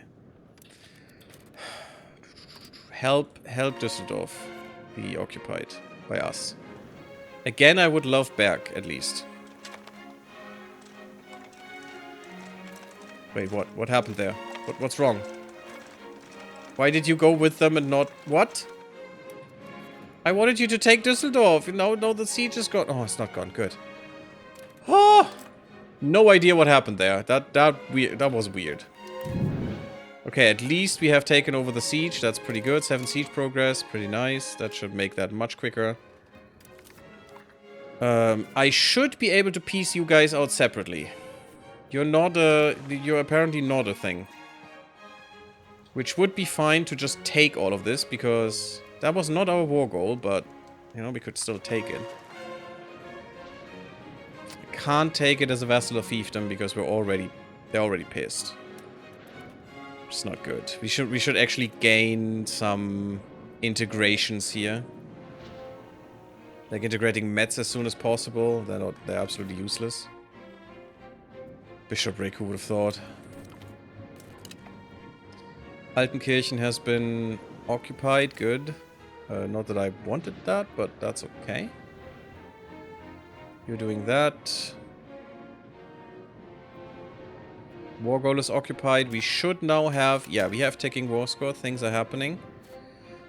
Help Düsseldorf be occupied by us. Again, I would love Berg, at least. Wait, what? What happened there? What's wrong? Why did you go with them and not... What? I wanted you to take Düsseldorf. No, the siege is gone. Oh, it's not gone. Good. Oh! No idea what happened there. That was weird. Okay, at least we have taken over the siege. That's pretty good. 7 siege progress. Pretty nice. That should make that much quicker. I should be able to piece you guys out separately. You're apparently not a thing. Which would be fine to just take all of this, because that was not our war goal, but, you know, we could still take it. I can't take it as a vassal of fiefdom, because they're already pissed. It's not good. We should actually gain some integrations here. Like integrating Metz as soon as possible. They're absolutely useless. Bishopric, who would have thought? Altenkirchen has been occupied. Good. Not that I wanted that, but that's okay. You're doing that. War goal is occupied. We should now have... Yeah, we have ticking war score. Things are happening.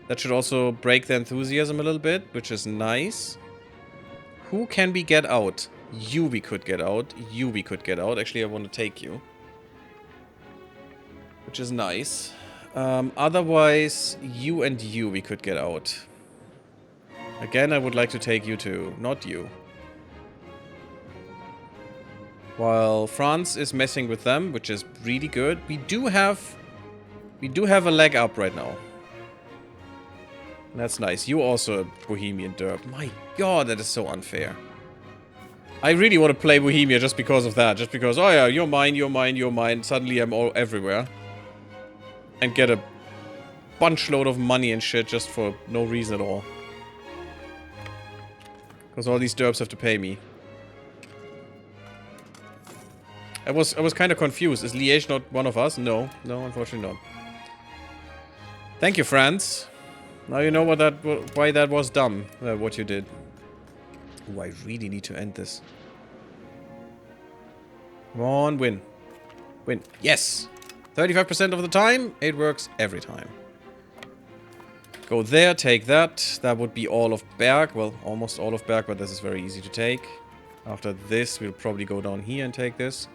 That should also break the enthusiasm a little bit, which is nice. Who can we get out? You we could get out. You we could get out. Actually, I want to take you. Which is nice. Otherwise, you and you we could get out. Again, I would like to take you too. Not you. While France is messing with them, which is really good. We do have a leg up right now. That's nice. You also a Bohemian derp. My god, that is so unfair. I really want to play Bohemia just because of that. Just because, oh yeah, you're mine, you're mine, you're mine. Suddenly I'm all everywhere. And get a bunch load of money and shit just for no reason at all. Because all these derps have to pay me. I was kind of confused. Is Liège not one of us? No. No, unfortunately not. Thank you, France. Now you know why that was dumb, what you did. Oh, I really need to end this. Come on, win. Win. Yes! 35% of the time, it works every time. Go there, take that. That would be all of Berg. Well, almost all of Berg, but this is very easy to take. After this, we'll probably go down here and take this.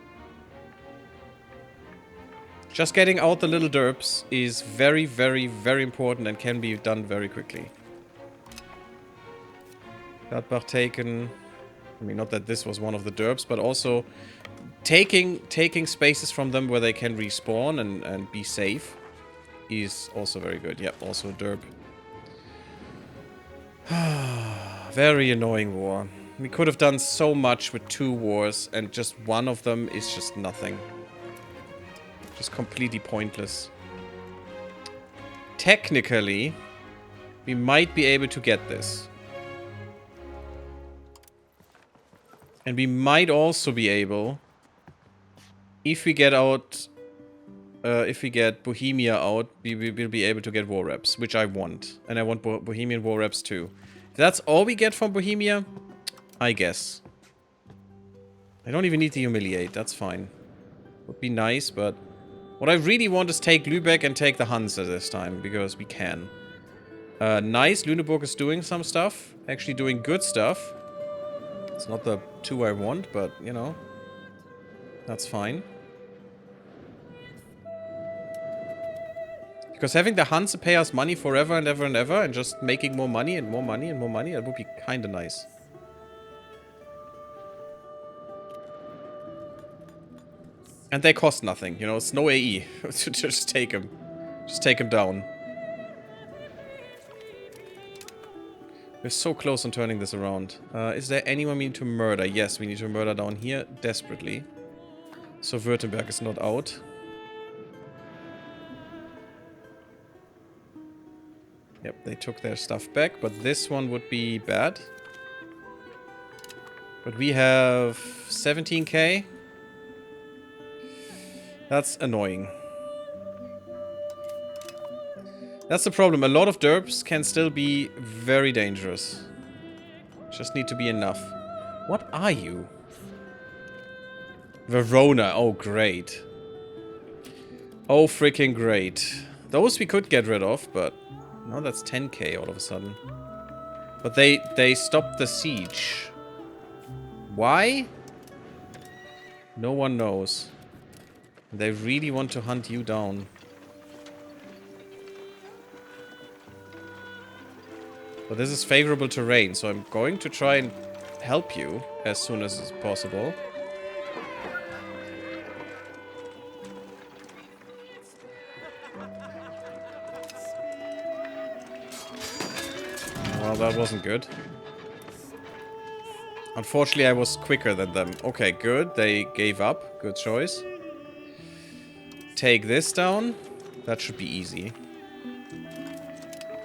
Just getting out the little derps is very, very, very important and can be done very quickly. Gladbach taken. I mean, not that this was one of the derps, but also taking spaces from them where they can respawn and be safe is also very good. Yep, also a derp. Very annoying war. We could have done so much with 2 wars, and just one of them is just nothing. Just completely pointless. Technically, we might be able to get this. And we might also be able, if we get out, if we get Bohemia out, we will be able to get war reps, which I want. And I want Bohemian war reps too. If that's all we get from Bohemia, I guess. I don't even need to humiliate, that's fine. Would be nice, but what I really want is take Lübeck and take the Hanse this time, because we can. Nice, Lüneburg is doing some stuff. Actually doing good stuff. It's not the 2 I want, but, you know. That's fine. Because having the Hanse pay us money forever and ever and ever, and just making more money and more money and more money, that would be kinda nice. And they cost nothing, you know, it's no AE. Just take them. Just take them down. We're so close on turning this around. Is there anyone we need to murder? Yes, we need to murder down here desperately. So Württemberg is not out. Yep, they took their stuff back, but this one would be bad. But we have 17k. That's annoying. That's the problem. A lot of derps can still be very dangerous. Just need to be enough. What are you? Verona. Oh, great. Oh, freaking great. Those we could get rid of, but... No, that's 10k all of a sudden. But they stopped the siege. Why? No one knows. They really want to hunt you down. But this is favorable terrain, so I'm going to try and help you as soon as possible. Well, that wasn't good. Unfortunately, I was quicker than them. Okay, good. They gave up. Good choice. Take this down. That should be easy.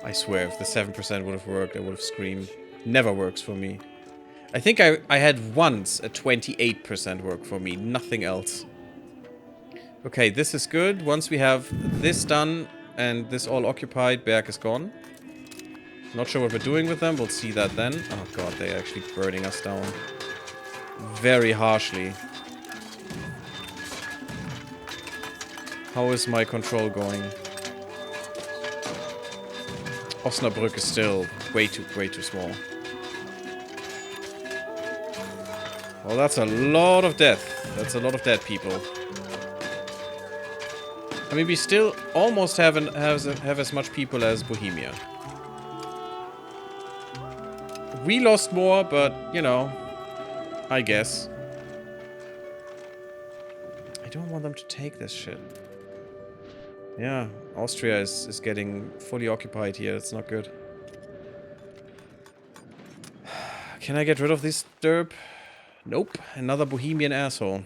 I swear, if the 7% would have worked, I would have screamed. Never works for me. I think I had once a 28% work for me. Nothing else. Okay, this is good. Once we have this done and this all occupied, Berg is gone. Not sure what we're doing with them. We'll see that then. Oh god, they're actually burning us down. Very harshly. How is my control going? Osnabrück is still way too small. Well, that's a lot of death. That's a lot of dead people. I mean, we still almost have as much people as Bohemia. We lost more, but, you know, I guess. I don't want them to take this shit. Yeah, Austria is getting fully occupied here. It's not good. Can I get rid of this derp? Nope. Another Bohemian asshole.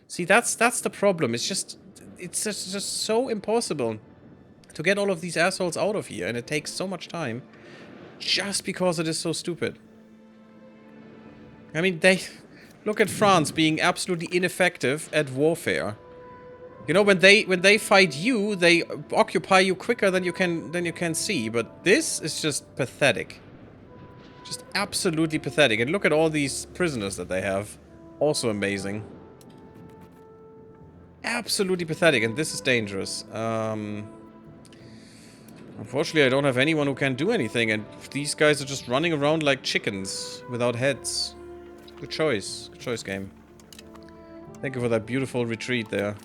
See, that's the problem. It's just so impossible to get all of these assholes out of here, and it takes so much time. Just because it is so stupid. I mean, look at France being absolutely ineffective at warfare. You know, when they fight you, they occupy you quicker than you can see. But this is just pathetic. Just absolutely pathetic. And look at all these prisoners that they have. Also amazing. Absolutely pathetic, and this is dangerous. Unfortunately, I don't have anyone who can do anything, and these guys are just running around like chickens without heads. Good choice. Good choice, game. Thank you for that beautiful retreat there.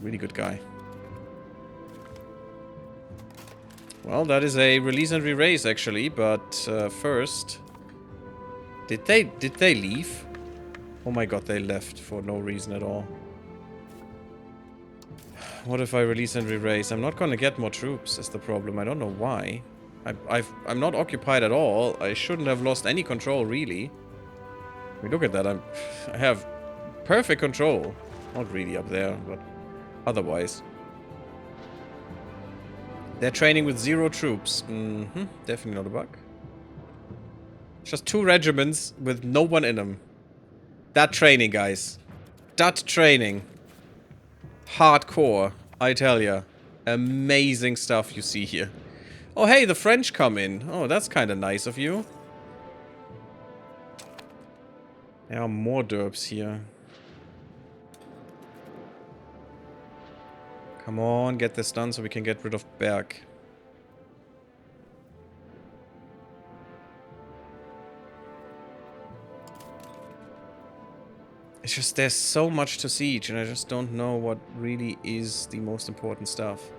Really good guy. Well, that is a release and re-raise, actually, but first... Did they leave? Oh my god, they left for no reason at all. What if I release and re-raise? I'm not gonna get more troops, is the problem. I don't know why. I'm not occupied at all. I shouldn't have lost any control, really. I mean, look at that. I have perfect control. Not really up there, but otherwise. They're training with 0 troops. Definitely not a bug. Just 2 regiments with no one in them. That training, guys. That training. Hardcore, I tell ya. Amazing stuff you see here. Oh, hey, the French come in. Oh, that's kind of nice of you. There are more derps here. Come on, get this done so we can get rid of Berg. It's just there's so much to siege, and I just don't know what really is the most important stuff.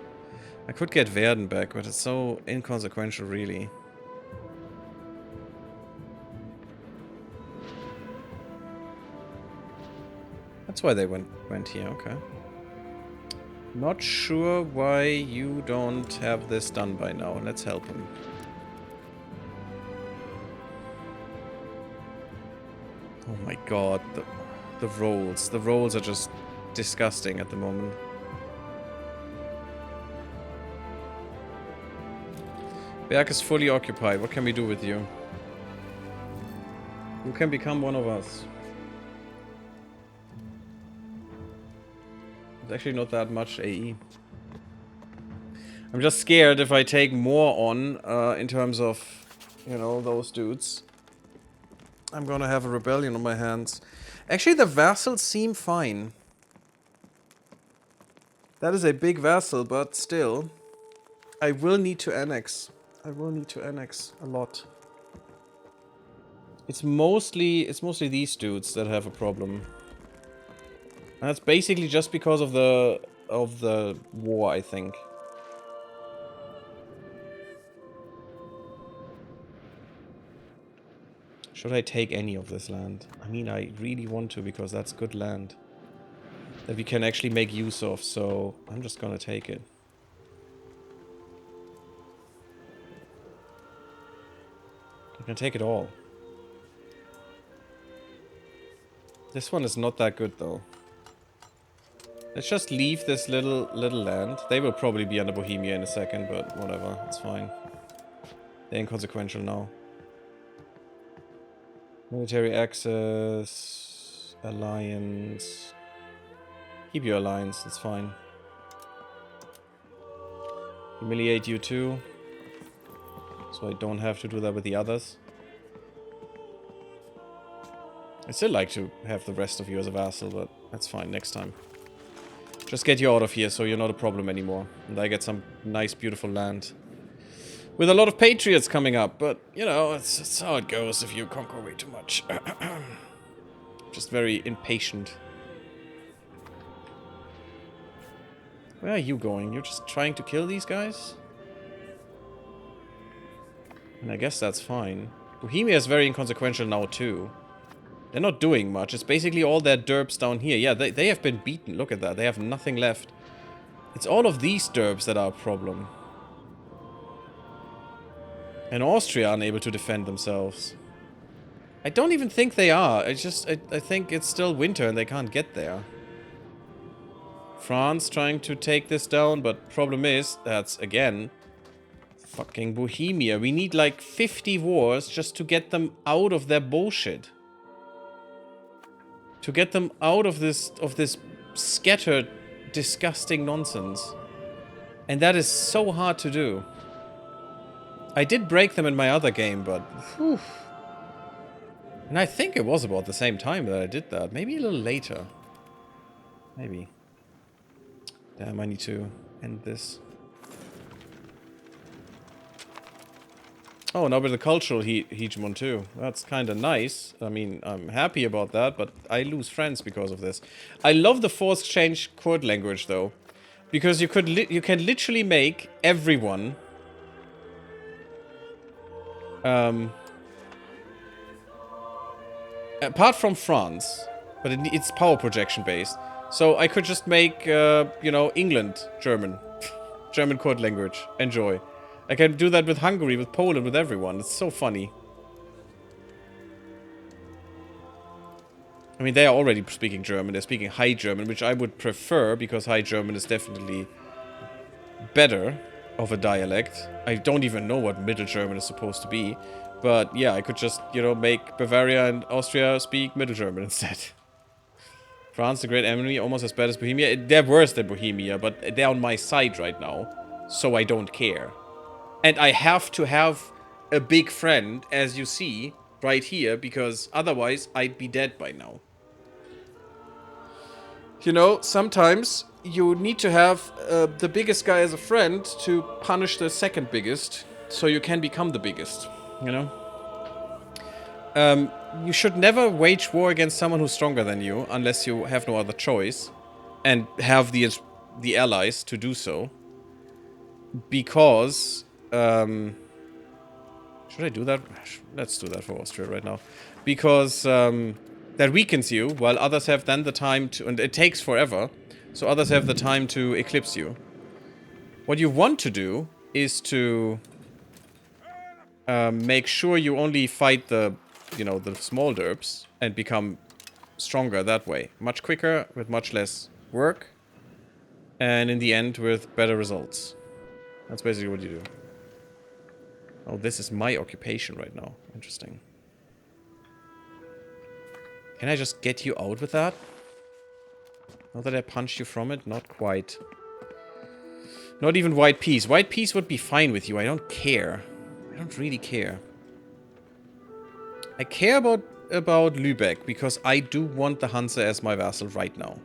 I could get Verden back, but it's so inconsequential, really. That's why they went here, okay. Not sure why you don't have this done by now. Let's help him. Oh my god, the rolls. The rolls are just disgusting at the moment. Berg is fully occupied. What can we do with you? You can become one of us. It's actually not that much AE. I'm just scared if I take more on, in terms of, you know, those dudes. I'm gonna have a rebellion on my hands. Actually, the vassals seem fine. That is a big vassal, but still. I will need to annex. I will need to annex a lot. It's mostly these dudes that have a problem. And that's basically just because of the war, I think. Should I take any of this land? I mean, I really want to because that's good land that we can actually make use of, so I'm just gonna take it. I can take it all. This one is not that good though. Let's just leave this little land. They will probably be under Bohemia in a second, but whatever, it's fine. They're inconsequential now. Military access, alliance. Keep your alliance, it's fine. Humiliate you too. So I don't have to do that with the others. I'd still like to have the rest of you as a vassal, but that's fine next time. Just get you out of here so you're not a problem anymore. And I get some nice, beautiful land. With a lot of patriots coming up, but, you know, it's how it goes if you conquer way too much. Just very impatient. Where are you going? You're just trying to kill these guys? And I guess that's fine. Bohemia is very inconsequential now, too. They're not doing much. It's basically all their derps down here. Yeah, they have been beaten. Look at that. They have nothing left. It's all of these derps that are a problem. And Austria unable to defend themselves. I don't even think they are. I think it's still winter and they can't get there. France trying to take this down, but problem is, that's, again, fucking Bohemia. We need like 50 wars just to get them out of their bullshit. To get them out of this scattered, disgusting nonsense. And that is so hard to do. I did break them in my other game, but... Whew. And I think it was about the same time that I did that. Maybe a little later. Maybe. Damn, I need to end this. Oh, now with the cultural hegemon too. That's kind of nice. I mean, I'm happy about that, but I lose friends because of this. I love the force exchange chord language though, because you can literally make everyone apart from France, but it's power projection based. So I could just make you know, England German, German chord language. Enjoy. I can do that with Hungary, with Poland, with everyone. It's so funny. I mean, they are already speaking German. They're speaking High German, which I would prefer, because High German is definitely better of a dialect. I don't even know what Middle German is supposed to be. But yeah, I could just, you know, make Bavaria and Austria speak Middle German instead. France, the great enemy, almost as bad as Bohemia. They're worse than Bohemia, but they're on my side right now. So I don't care. And I have to have a big friend, as you see, right here, because otherwise I'd be dead by now. You know, sometimes you need to have the biggest guy as a friend to punish the second biggest, so you can become the biggest, you know? You should never wage war against someone who's stronger than you, unless you have no other choice, and have the allies to do so. Because... should I do that? Let's do that for Austria right now. Because that weakens you, while others have then the time to... And it takes forever, so others have the time to eclipse you. What you want to do is to make sure you only fight the, you know, the small derps and become stronger that way. Much quicker, with much less work, and in the end with better results. That's basically what you do. Oh, this is my occupation right now. Interesting. Can I just get you out with that? Now that I punched you from it? Not quite. Not even white peace. White peace would be fine with you. I don't care. I don't really care. I care about Lübeck because I do want the Hanse as my vassal right now.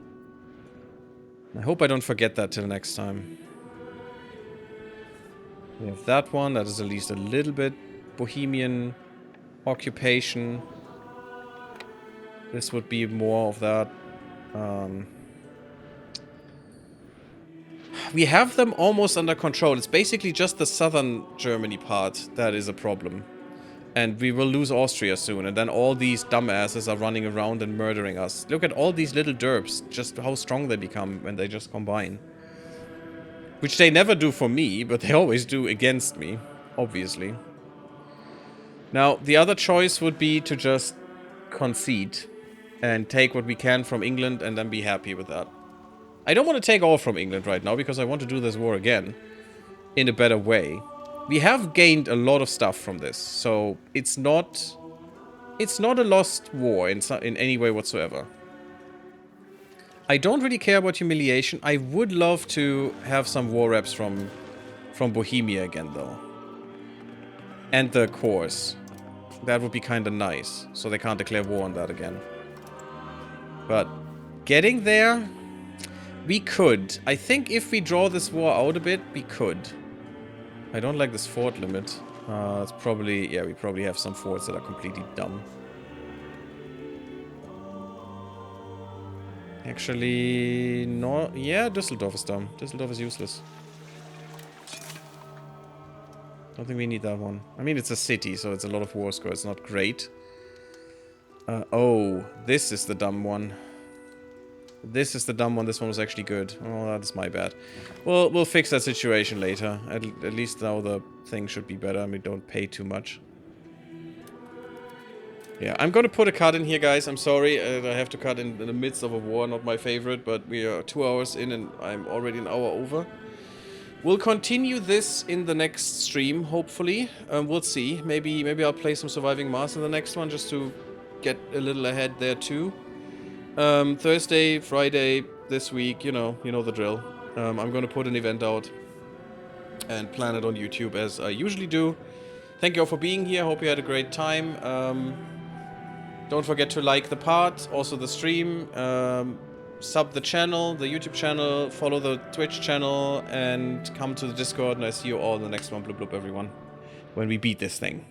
I hope I don't forget that till next time. We have that one. That is at least a little bit Bohemian occupation. This would be more of that. We have them almost under control. It's basically just the southern Germany part that is a problem. And we will lose Austria soon. And then all these dumbasses are running around and murdering us. Look at all these little derps. Just how strong they become when they just combine. Which they never do for me, but they always do against me. Obviously. Now, the other choice would be to just concede. And take what we can from England and then be happy with that. I don't want to take all from England right now because I want to do this war again. In a better way. We have gained a lot of stuff from this, so it's not a lost war in any way whatsoever. I don't really care about humiliation. I would love to have some war reps from Bohemia again, though. And the cores. That would be kind of nice, so they can't declare war on that again. But getting there, we could. I think if we draw this war out a bit, we could. I don't like this fort limit. It's probably... Yeah, we probably have some forts that are completely dumb. Actually... No... Yeah, Düsseldorf is dumb. Düsseldorf is useless. Don't think we need that one. I mean, it's a city, so it's a lot of war score. It's not great. Oh, this is the dumb one. This is the dumb one. This one was actually good. Oh, that's my bad. Well, we'll fix that situation later. At least now the thing should be better and we don't pay too much. Yeah, I'm gonna put a cut in here, guys. I'm sorry. I have to cut in the midst of a war. Not my favorite, but we are 2 hours in and I'm already an hour over. We'll continue this in the next stream, hopefully. We'll see. Maybe I'll play some Surviving Mars in the next one just to get a little ahead there too. Thursday, Friday, this week, you know the drill. I'm gonna put an event out and plan it on YouTube as I usually do. Thank you all for being here. Hope you had a great time. Don't forget to like the part, also the stream, sub the channel, the YouTube channel, follow the Twitch channel, and come to the Discord. And I see you all in the next one. Bloop bloop, everyone. When we beat this thing.